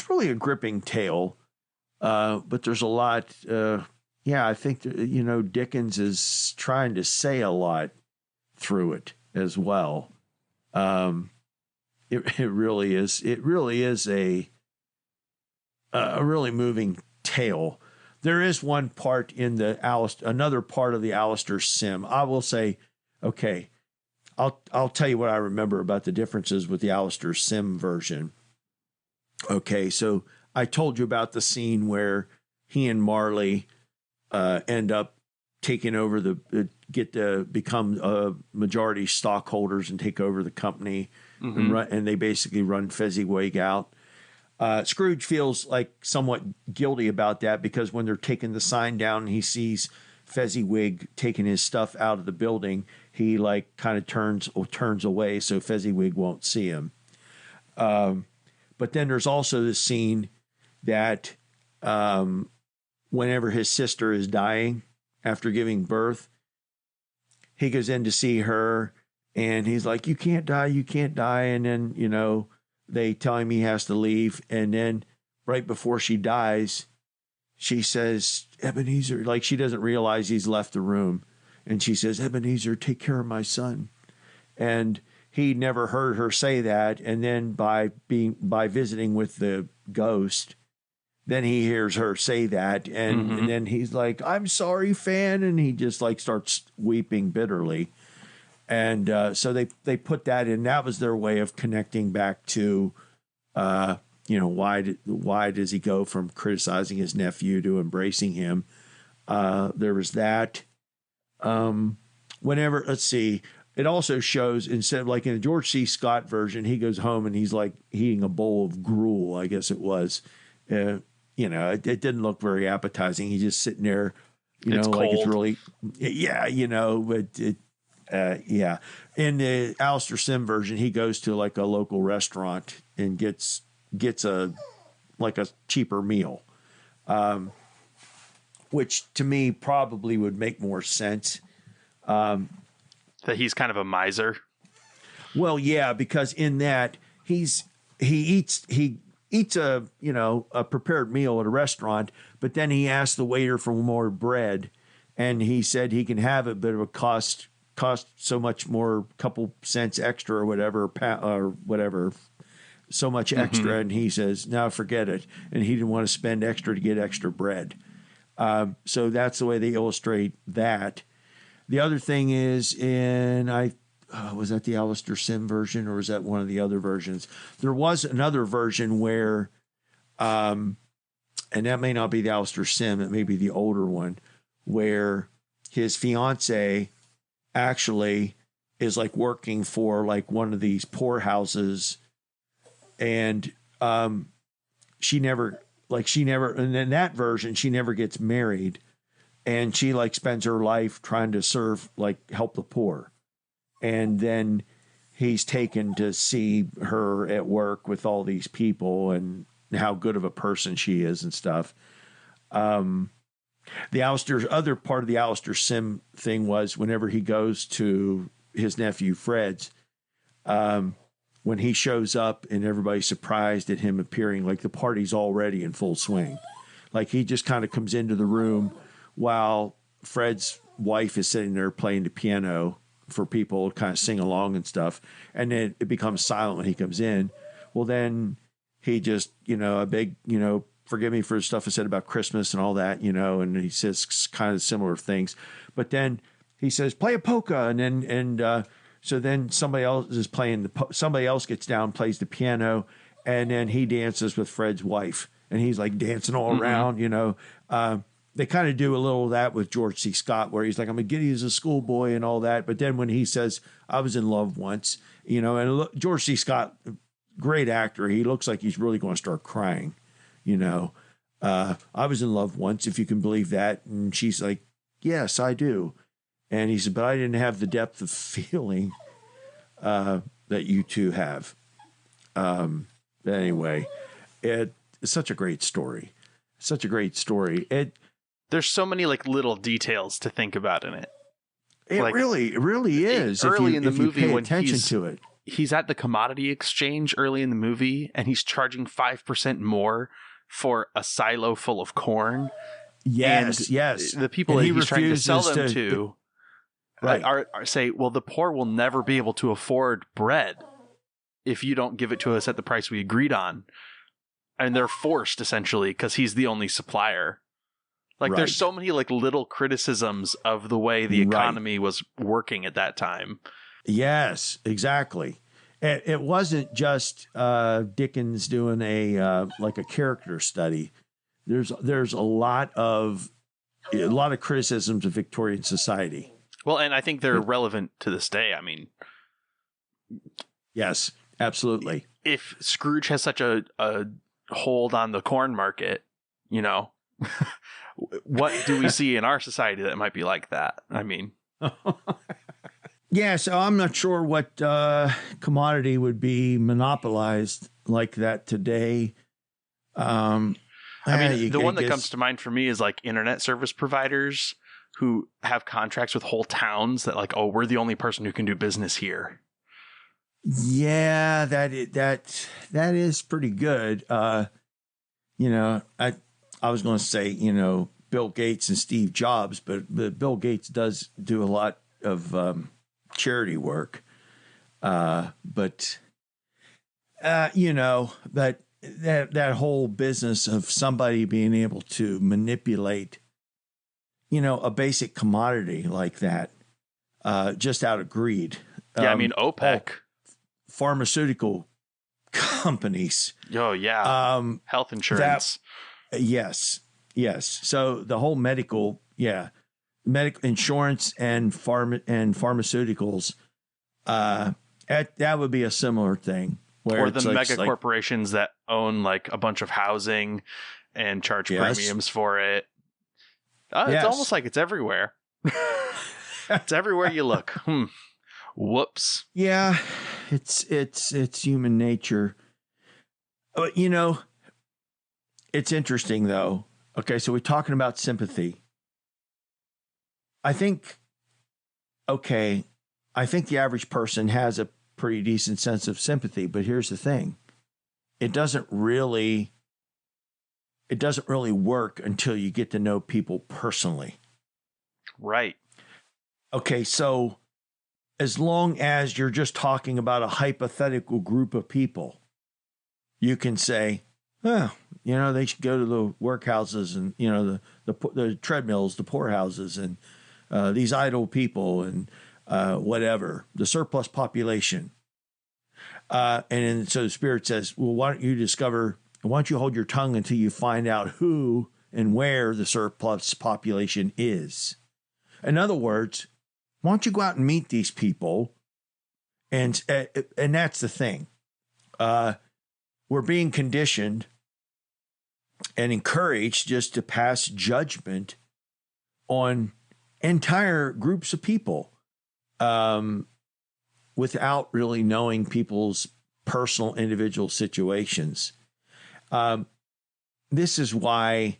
really a gripping tale. But there's a lot. I think, Dickens is trying to say a lot through it as well. It really is. It really is a really moving tale. There is one part in another part of the Alistair Sim. I will say, okay, I'll tell you what I remember about the differences with the Alistair Sim version. Okay, so I told you about the scene where he and Marley end up taking over become majority stockholders and take over the company, and they basically run Fezziwig out. Scrooge feels like somewhat guilty about that, because when they're taking the sign down and he sees Fezziwig taking his stuff out of the building, he like kind of turns away so Fezziwig won't see him. But then there's also this scene that whenever his sister is dying after giving birth, he goes in to see her and he's like, you can't die. And then, they tell him he has to leave. And then right before she dies, she says, Ebenezer, like she doesn't realize he's left the room. And she says, Ebenezer, take care of my son. And he never heard her say that. And then by visiting with the ghost, then he hears her say that. And then he's like, I'm sorry, Fan. And he just like starts weeping bitterly. And so they put that in. That was their way of connecting back to, why does he go from criticizing his nephew to embracing him? There was that. Let's see. It also shows, instead of like in the George C. Scott version, he goes home and he's like eating a bowl of gruel, I guess it was. It didn't look very appetizing. He's just sitting there, it's like cold. it's really, but it. In the Alistair Sim version, he goes to like a local restaurant and gets a cheaper meal, which to me probably would make more sense. That he's kind of a miser. Well, yeah, because in that he eats a prepared meal at a restaurant, but then he asks the waiter for more bread, and he said he can have it, but it would cost so much more, couple cents extra or whatever, so much extra. And he says, no, forget it. And he didn't want to spend extra to get extra bread. So that's the way they illustrate that. The other thing is was that the Alistair Sim version, or was that one of the other versions? There was another version where, and that may not be the Alistair Sim, it may be the older one, where his fiance actually is like working for like one of these poorhouses, and she never, and in that version she never gets married, and she like spends her life trying to help the poor. And then he's taken to see her at work with all these people and how good of a person she is and stuff. The other part of the Alistair Sim thing was whenever he goes to his nephew Fred's, when he shows up and everybody's surprised at him appearing, like the party's already in full swing. Like he just kind of comes into the room while Fred's wife is sitting there playing the piano for people to kind of sing along and stuff. And then it becomes silent when he comes in. Well, then he just, a big, forgive me for the stuff I said about Christmas and all that, and he says kind of similar things. But then he says, play a polka. So then somebody else is playing somebody else gets down, plays the piano, and then he dances with Fred's wife, and he's like dancing all around, They kind of do a little of that with George C. Scott, where he's like, I'm a giddy as a schoolboy and all that. But then when he says, I was in love once, and George C. Scott, great actor, he looks like he's really going to start crying, I was in love once, if you can believe that. And she's like, yes, I do. And he said, but I didn't have the depth of feeling that you two have. But anyway, it's such a great story. Such a great story. There's so many like little details to think about in it. It really is. Early in the movie, you pay when attention to it, he's at the commodity exchange early in the movie, and he's charging 5% more for a silo full of corn. Yes. The people that he's trying to sell them to right. say, well, the poor will never be able to afford bread if you don't give it to us at the price we agreed on. And they're forced, essentially, because he's the only supplier. Like, there's so many like little criticisms of the way the economy was working at that time. Yes, exactly. It wasn't just Dickens doing a character study. There's a lot of criticisms of Victorian society. Well, and I think they're relevant to this day. I mean, yes, absolutely. If Scrooge has such a hold on the corn market, what do we see in our society that might be like that? I mean, yeah, so I'm not sure what commodity would be monopolized like that today. The one that comes to mind for me is like internet service providers who have contracts with whole towns that like, oh, we're the only person who can do business here. Yeah, that is pretty good. I was going to say, Bill Gates and Steve Jobs, but Bill Gates does do a lot of charity work. But that whole business of somebody being able to manipulate, a basic commodity like that, just out of greed. Yeah, OPEC. Pharmaceutical companies. Oh, yeah. Health insurance. Yes. So the whole medical insurance and pharmaceuticals, that would be a similar thing. Or the mega corporations that own like a bunch of housing and charge premiums for it. It's almost like it's everywhere. It's everywhere you look. Whoops. Yeah, it's human nature. It's interesting though. Okay, so we're talking about sympathy. I think the average person has a pretty decent sense of sympathy, but here's the thing. It doesn't really work until you get to know people personally. Right. Okay, so as long as you're just talking about a hypothetical group of people, you can say, they should go to the workhouses and, the treadmills, the poorhouses, and these idle people and whatever, the surplus population. And so the Spirit says, well, why don't you hold your tongue until you find out who and where the surplus population is? In other words, why don't you go out and meet these people? And that's the thing. We're being conditioned and encouraged just to pass judgment on entire groups of people without really knowing people's personal individual situations. This is why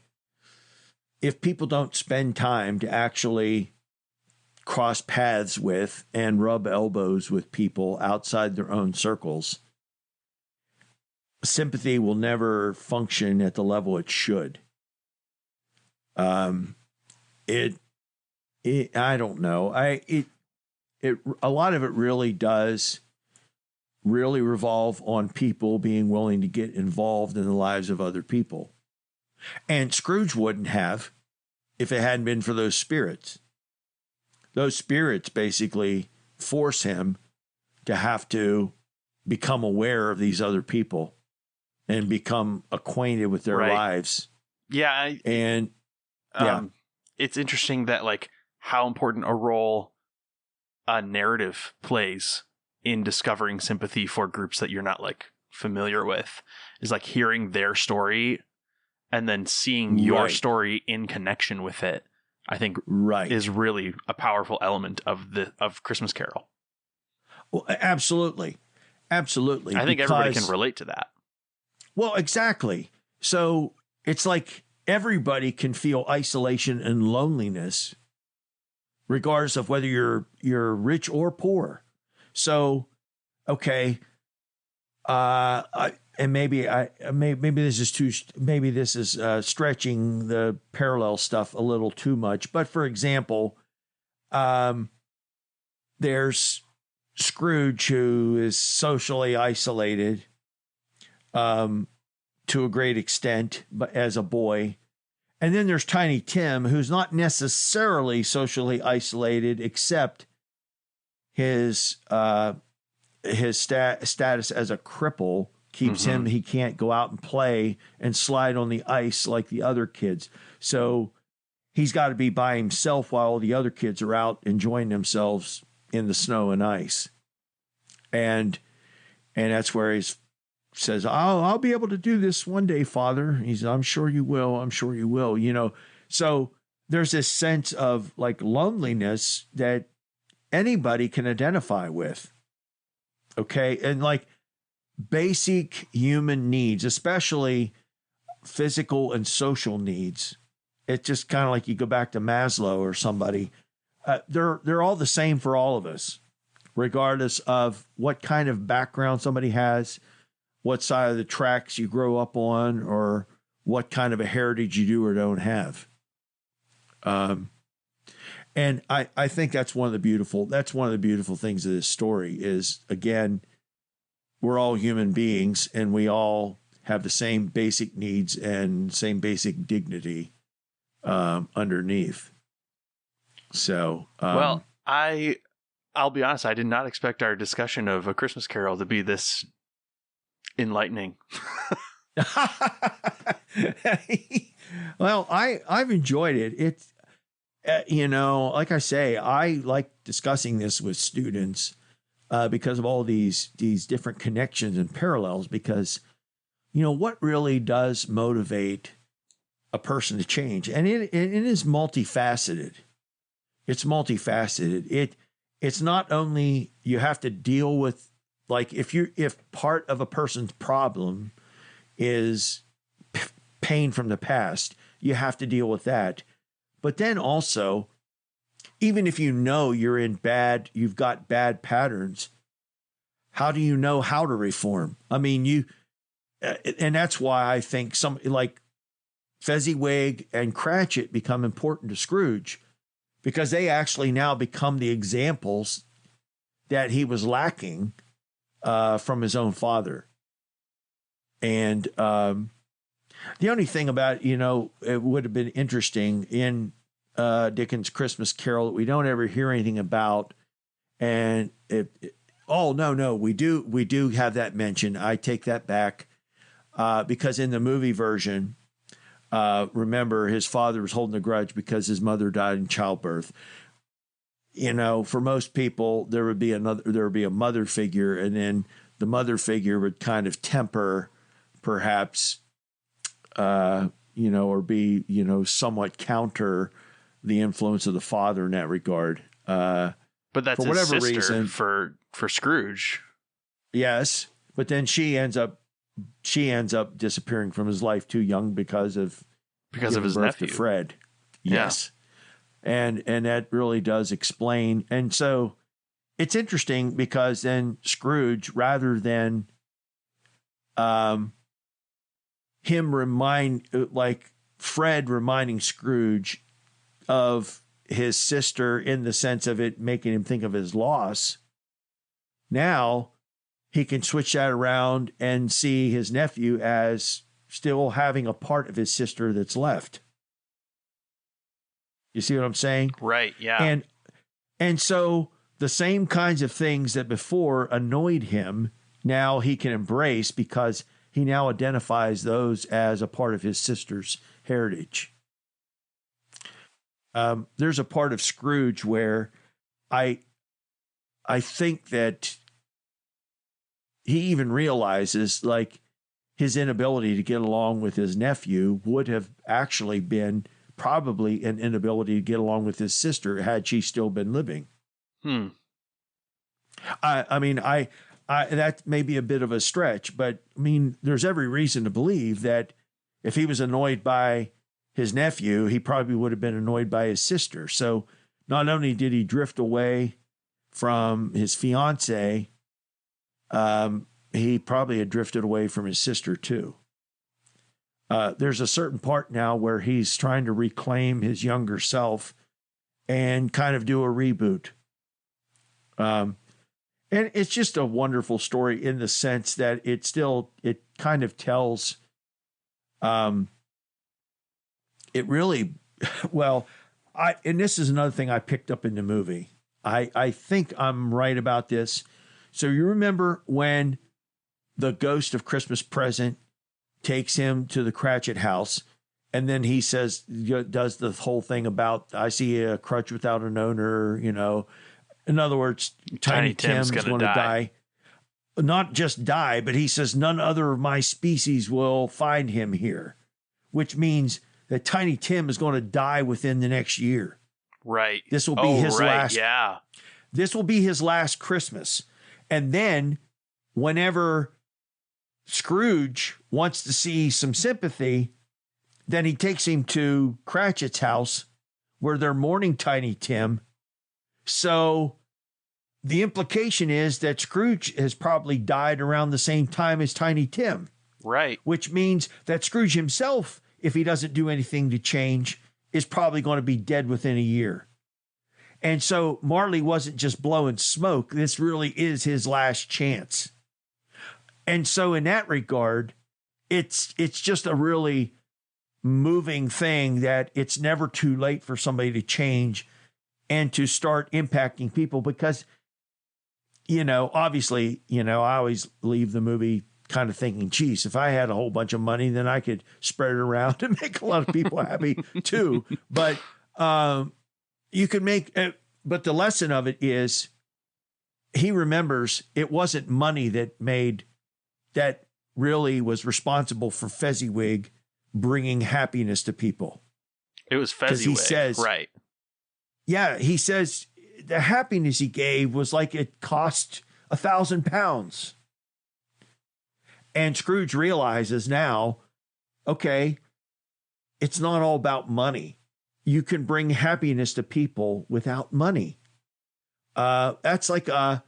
if people don't spend time to actually cross paths with and rub elbows with people outside their own circles, sympathy will never function at the level it should. I don't know. A lot of it really does really revolve on people being willing to get involved in the lives of other people. And Scrooge wouldn't have if it hadn't been for those spirits. Those spirits basically force him to have to become aware of these other people and become acquainted with their lives. Yeah. It's interesting that like how important a role a narrative plays in discovering sympathy for groups that you're not like familiar with is like hearing their story and then seeing your story in connection with it. I think is really a powerful element of Christmas Carol. Well, absolutely. Absolutely. I think everybody can relate to that. Well, exactly. So it's like everybody can feel isolation and loneliness, regardless of whether you're rich or poor. So, okay, and maybe this is stretching the parallel stuff a little too much. But for example, there's Scrooge, who is socially isolated, to a great extent, but as a boy. And then there's Tiny Tim, who's not necessarily socially isolated, except his status as a cripple keeps him, he can't go out and play and slide on the ice like the other kids. So he's got to be by himself while the other kids are out enjoying themselves in the snow and ice. And that's where he says, I'll be able to do this one day, Father. He's, I'm sure you will. I'm sure you will, you know. So there's this sense of like loneliness that anybody can identify with. Okay. And like basic human needs, especially physical and social needs. It's just kind of like you go back to Maslow or somebody. They're all the same for all of us, regardless of what kind of background somebody has, what side of the tracks you grow up on, or what kind of a heritage you do or don't have. And I think that's one of the beautiful things of this story is, again, we're all human beings and we all have the same basic needs and same basic dignity underneath. So, well, I'll be honest, I did not expect our discussion of A Christmas Carol to be this enlightening. Well, I've enjoyed it. It's, like I say, I like discussing this with students because of all these different connections and parallels, because, what really does motivate a person to change? And it is multifaceted. It's multifaceted. It's not only you have to deal with, like, if part of a person's problem is pain from the past, you have to deal with that. But then also, even if you've got bad patterns, how do you know how to reform? I mean, and that's why I think some like Fezziwig and Cratchit become important to Scrooge, because they actually now become the examples that he was lacking from his own father. And the only thing about, it would have been interesting in Dickens' Christmas Carol that we don't ever hear anything about. And we do have that mentioned. I take that back because in the movie version, remember, his father was holding a grudge because his mother died in childbirth. For most people, there would be a mother figure, and then the mother figure would kind of temper, perhaps, or be, somewhat counter the influence of the father in that regard. But that's for whatever reason for Scrooge. Yes, but then she ends up disappearing from his life too young because of his nephew, Fred. Yes. And that really does explain. And so it's interesting because then Scrooge, rather than Fred reminding Scrooge of his sister in the sense of it making him think of his loss, now he can switch that around and see his nephew as still having a part of his sister that's left. You see what I'm saying? Right, yeah. And so the same kinds of things that before annoyed him, now he can embrace because he now identifies those as a part of his sister's heritage. There's a part of Scrooge where I think that he even realizes like his inability to get along with his nephew would have actually been probably an inability to get along with his sister had she still been living. I mean, that may be a bit of a stretch, but I mean, there's every reason to believe that if he was annoyed by his nephew, he probably would have been annoyed by his sister. So not only did he drift away from his fiance, he probably had drifted away from his sister too. There's a certain part now where he's trying to reclaim his younger self and kind of do a reboot. And it's just a wonderful story in the sense that it kind of tells, it really, well, and this is another thing I picked up in the movie. I think I'm right about this. So you remember when the ghost of Christmas Present takes him to the Cratchit house, and then he says, does the whole thing about, I see a crutch without an owner, you know. In other words, Tiny Tim's going to die. Not just die, but he says, none other of my species will find him here, which means that Tiny Tim is going to die within the next year. Right. This will be his last. Yeah. This will be his last Christmas. And then whenever Scrooge wants to see some sympathy, then he takes him to Cratchit's house where they're mourning Tiny Tim. So the implication is that Scrooge has probably died around the same time as Tiny Tim. Right. Which means that Scrooge himself, if he doesn't do anything to change, is probably going to be dead within a year. And so Marley wasn't just blowing smoke. This really is his last chance. And so in that regard, it's just a really moving thing that it's never too late for somebody to change and to start impacting people because, you know, obviously, you know, I always leave the movie kind of thinking, geez, if I had a whole bunch of money, then I could spread it around and make a lot of people happy too. But you can make, but the lesson of it is he remembers it wasn't money that really was responsible for Fezziwig bringing happiness to people. It was Fezziwig, he says, right. Yeah, he says the happiness he gave was like it cost £1,000. And Scrooge realizes now, okay, it's not all about money. You can bring happiness to people without money. That's like a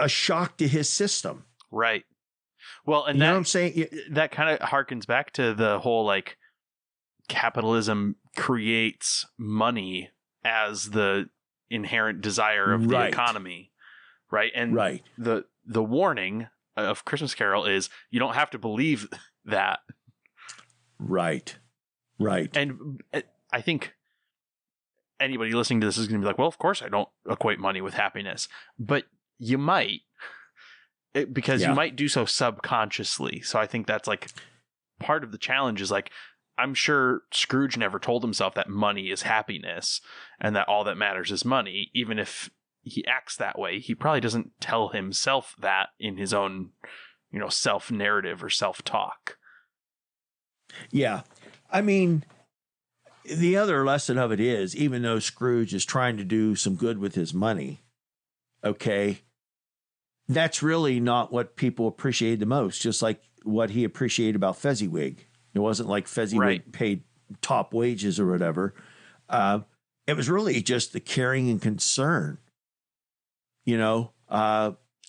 shock to his system. Right. Well, and you know what I'm saying? That kind of harkens back to the whole like capitalism creates money as the inherent desire of the economy, right? And the warning of Christmas Carol is you don't have to believe that. Right. And I think anybody listening to this is going to be like, well, of course I don't equate money with happiness, but you might. Because you might do so subconsciously. So I think that's like part of the challenge is like, I'm sure Scrooge never told himself that money is happiness and that all that matters is money. Even if he acts that way, he probably doesn't tell himself that in his own, you know, self-narrative or self-talk. Yeah. I mean, the other lesson of it is, even though Scrooge is trying to do some good with his money, okay, that's really not what people appreciated the most, just like what he appreciated about Fezziwig. It wasn't like Fezziwig paid top wages or whatever. It was really just the caring and concern, sharing.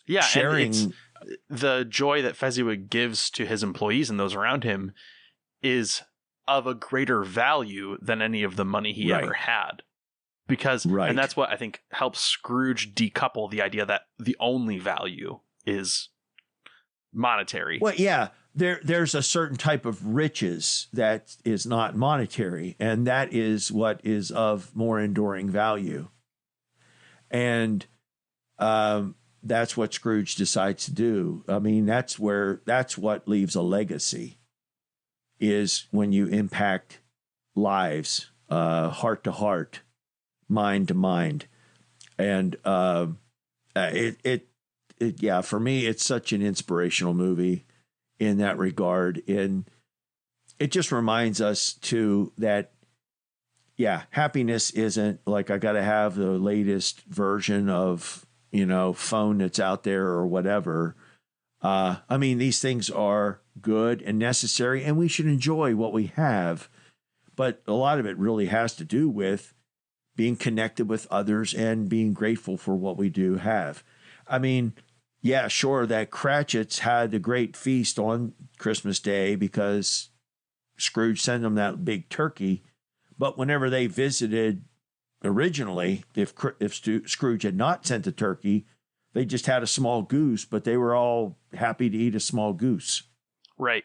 And it's the joy that Fezziwig gives to his employees and those around him is of a greater value than any of the money he ever had. Because, and that's what I think helps Scrooge decouple the idea that the only value is monetary. Well, yeah, there's a certain type of riches that is not monetary, and that is what is of more enduring value. And that's what Scrooge decides to do. I mean, that's what leaves a legacy, is when you impact lives, heart to heart, mind to mind. And for me, it's such an inspirational movie in that regard. And it just reminds us too that, happiness isn't like I got to have the latest version of, phone that's out there or whatever. I mean, these things are good and necessary, and we should enjoy what we have. But a lot of it really has to do with being connected with others and being grateful for what we do have. I mean, yeah, sure, that Cratchits had a great feast on Christmas Day because Scrooge sent them that big turkey. But whenever they visited originally, if Scrooge had not sent the turkey, they just had a small goose, but they were all happy to eat a small goose. Right.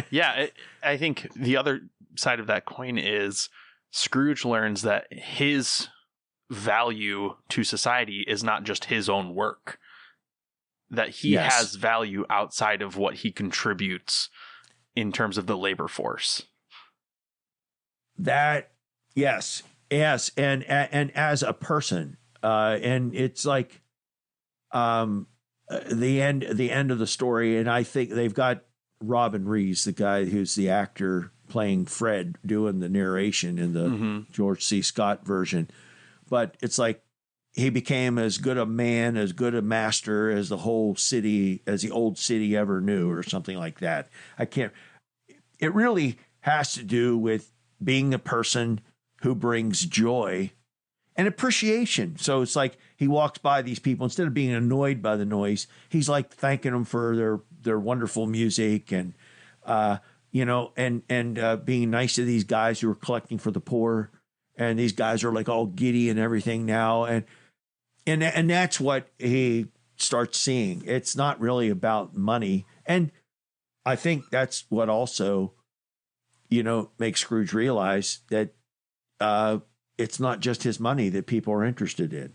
Yeah, I think the other side of that coin is Scrooge learns that his value to society is not just his own work, that he has value outside of what he contributes in terms of the labor force. That, yes. And as a person, and it's like the end of the story. And I think they've got Robin Rees, the guy who's the actor playing Fred, doing the narration in the George C. Scott version. But it's like he became as good a man, as good a master as the old city ever knew, or something like that. It really has to do with being a person who brings joy and appreciation. So it's like he walks by these people, instead of being annoyed by the noise, he's like thanking them for their wonderful music and, being nice to these guys who are collecting for the poor. And these guys are like all giddy and everything now. And that's what he starts seeing. It's not really about money. And I think that's what also, makes Scrooge realize that it's not just his money that people are interested in.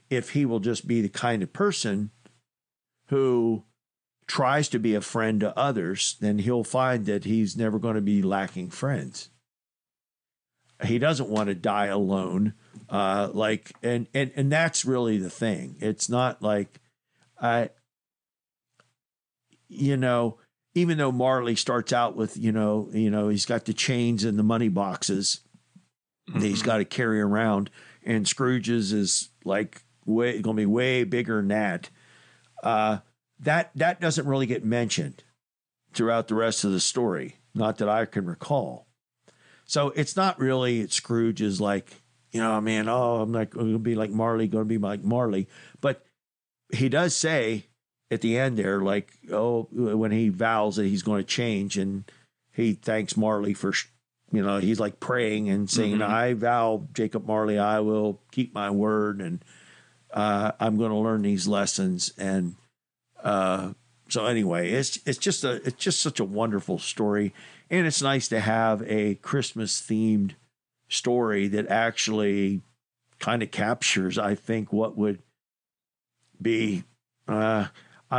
If he will just be the kind of person who tries to be a friend to others, then he'll find that he's never going to be lacking friends. He doesn't want to die alone. And that's really the thing. It's not like, even though Marley starts out with, he's got the chains and the money boxes that he's got to carry around, and Scrooge's is like going to be way bigger than that. That doesn't really get mentioned throughout the rest of the story, not that I can recall. So it's not really Scrooge is like, I'm like going to be like Marley, But he does say at the end there, like, when he vows that he's going to change, and he thanks Marley for, he's like praying and saying, I vow, Jacob Marley, I will keep my word, and I'm going to learn these lessons. And so anyway, it's just such a wonderful story. And it's nice to have a Christmas themed story that actually kind of captures, I think, what would be, I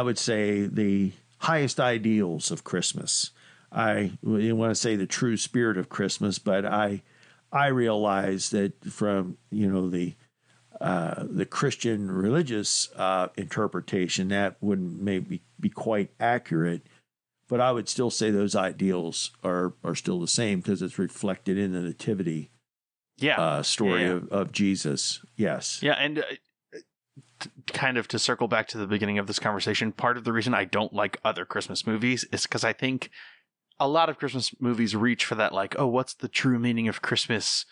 would say, the highest ideals of Christmas. I want to say the true spirit of Christmas, but I realize that from, the Christian religious interpretation, that wouldn't maybe be quite accurate. But I would still say those ideals are still the same because it's reflected in the nativity story of Jesus. Yes. Yeah. And kind of to circle back to the beginning of this conversation, part of the reason I don't like other Christmas movies is because I think a lot of Christmas movies reach for that, like, oh, what's the true meaning of Christmas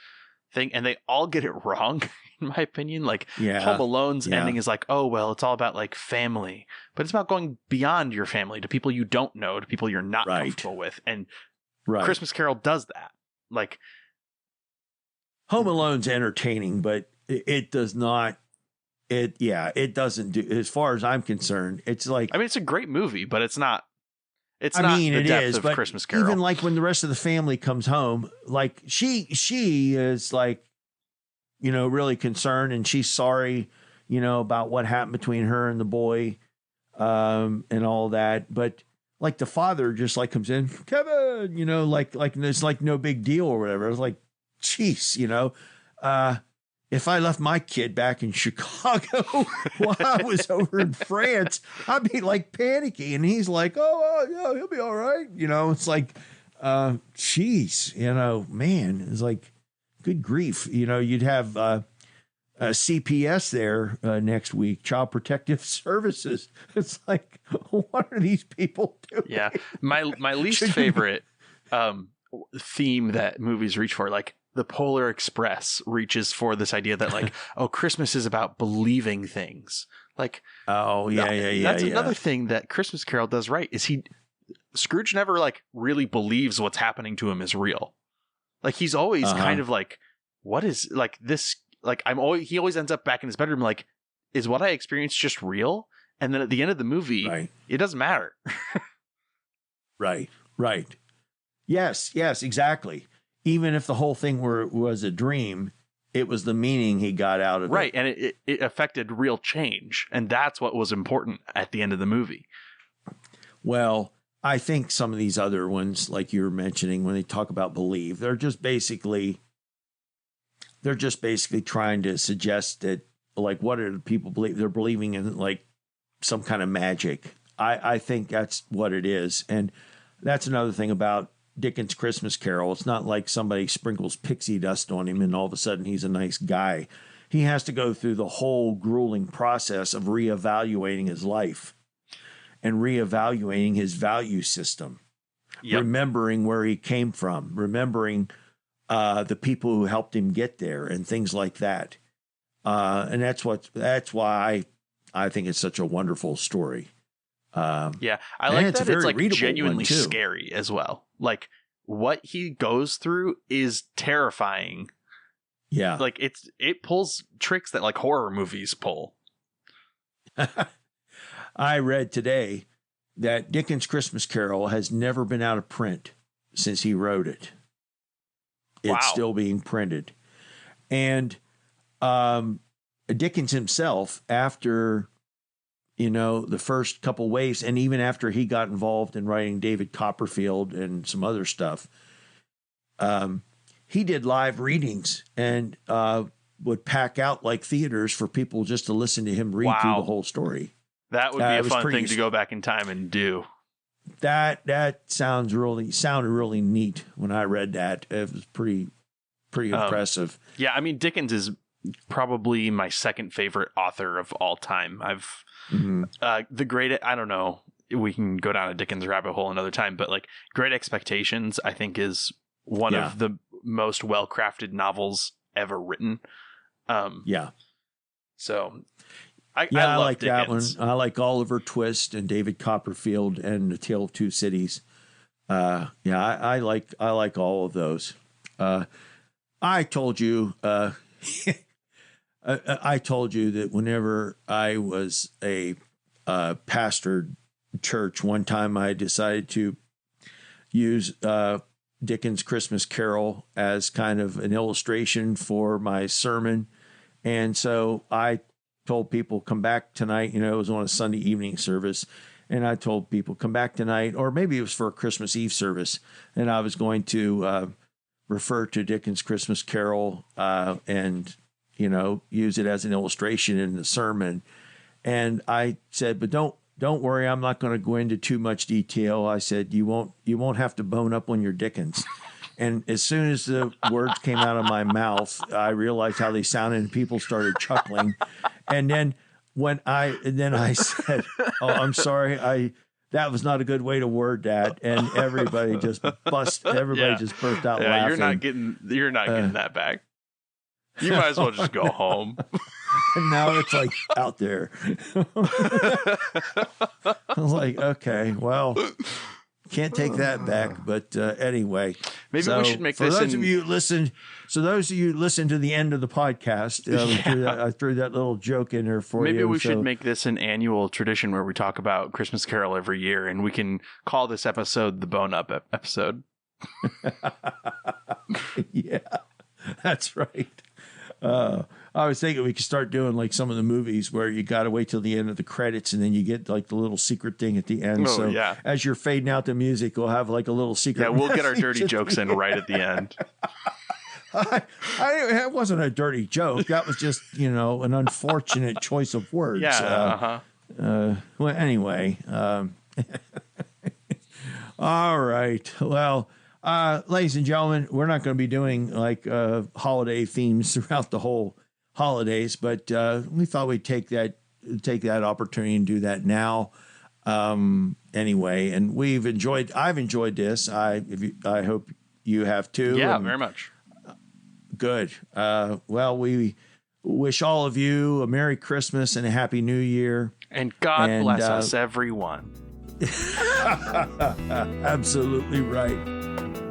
thing? And they all get it wrong, in my opinion. Like, Home Alone's ending is like, oh, well, it's all about like family, but it's about going beyond your family to people you don't know, to people you're not comfortable with. And Christmas Carol does that. Like, Home Alone's entertaining, but it does not. It doesn't do, as far as I'm concerned. It's like, I mean, it's a great movie, but it's not. It's I not mean, the it depth is, of but Christmas Carol. even like when the rest of the family comes home, like she is like, you know, really concerned, and she's sorry, you know, about what happened between her and the boy, and all that. But like the father just like comes in, Kevin, you know, like it's like no big deal or whatever. It's like, geez, you know, if I left my kid back in Chicago while I was over in France, I'd be like panicky. And he's like, oh, yeah, he'll be all right. You know, it's like, geez, you know, man, it's like, good grief. You know, you'd have a CPS there next week, Child Protective Services. It's like, what are these people doing? Yeah. My least favorite theme that movies reach for, like, the Polar Express reaches for this idea that like, oh, Christmas is about believing things. Like, oh yeah. That's another thing that Christmas Carol does right, is Scrooge never like really believes what's happening to him is real. Like, he's always kind of like, what is like this? Like, he always ends up back in his bedroom. Like, is what I experienced just real? And then at the end of the movie, it doesn't matter. Right. Yes, exactly. Even if the whole thing was a dream, it was the meaning he got out of it. Right. And it affected real change. And that's what was important at the end of the movie. Well, I think some of these other ones, like you were mentioning, when they talk about believe, they're just basically trying to suggest that, like, what do people believe? They're believing in like some kind of magic. I think that's what it is. And that's another thing about Dickens' Christmas Carol. It's not like somebody sprinkles pixie dust on him and all of a sudden he's a nice guy. He has to go through the whole grueling process of reevaluating his life and reevaluating his value system, remembering where he came from, remembering the people who helped him get there and things like that. And that's why I think it's such a wonderful story. I like that it's like genuinely scary as well. Like, what he goes through is terrifying. Yeah. Like, it pulls tricks that like horror movies pull. I read today that Dickens' Christmas Carol has never been out of print since he wrote it. It's still being printed. And Dickens himself, after, you know, the first couple waves, and even after he got involved in writing David Copperfield and some other stuff, he did live readings and would pack out like theaters for people just to listen to him read through the whole story. That would be a fun thing to go back in time and do. That sounded really neat when I read that. It was pretty impressive. Yeah, I mean, Dickens is probably my second favorite author of all time. I don't know, we can go down a Dickens rabbit hole another time, but like Great Expectations, I think, is one of the most well-crafted novels ever written. So I like Dickens. that one. I like Oliver Twist and David Copperfield and The Tale of Two Cities. I like all of those. I told you that whenever I was a pastor church, one time I decided to use Dickens' Christmas Carol as kind of an illustration for my sermon. And so I told people, come back tonight. You know, it was on a Sunday evening service. And I told people, come back tonight, or maybe it was for a Christmas Eve service. And I was going to refer to Dickens' Christmas Carol and, you know, use it as an illustration in the sermon. And I said, but don't worry, I'm not going to go into too much detail. I said, you won't have to bone up on your Dickens. And as soon as the words came out of my mouth, I realized how they sounded and people started chuckling. And then I said, oh, I'm sorry. that was not a good way to word that. And everybody just burst out laughing. You're not getting that back. You might as well just go home. And now it's like out there. I was like, okay, well, can't take that back. But anyway, maybe we should make for those of you who listen to the end of the podcast, I threw that little joke in there for you. Maybe we should make this an annual tradition where we talk about Christmas Carol every year, and we can call this episode the Bone Up episode. Yeah, that's right. I was thinking we could start doing like some of the movies where you got to wait till the end of the credits and then you get like the little secret thing at the end. Oh, yeah. As you're fading out the music, we'll have like a little secret. Yeah, we'll get our dirty jokes in right at the end. That wasn't a dirty joke. That was just, an unfortunate choice of words. Yeah. Well, anyway. All right. Well, ladies and gentlemen, we're not going to be doing like holiday themes throughout the whole holidays, but we thought we'd take that opportunity and do that now. Anyway, and I've enjoyed this. I hope you have too. Yeah, very much. Good. Well, we wish all of you a Merry Christmas and a Happy New Year. And God bless us, everyone. Absolutely right.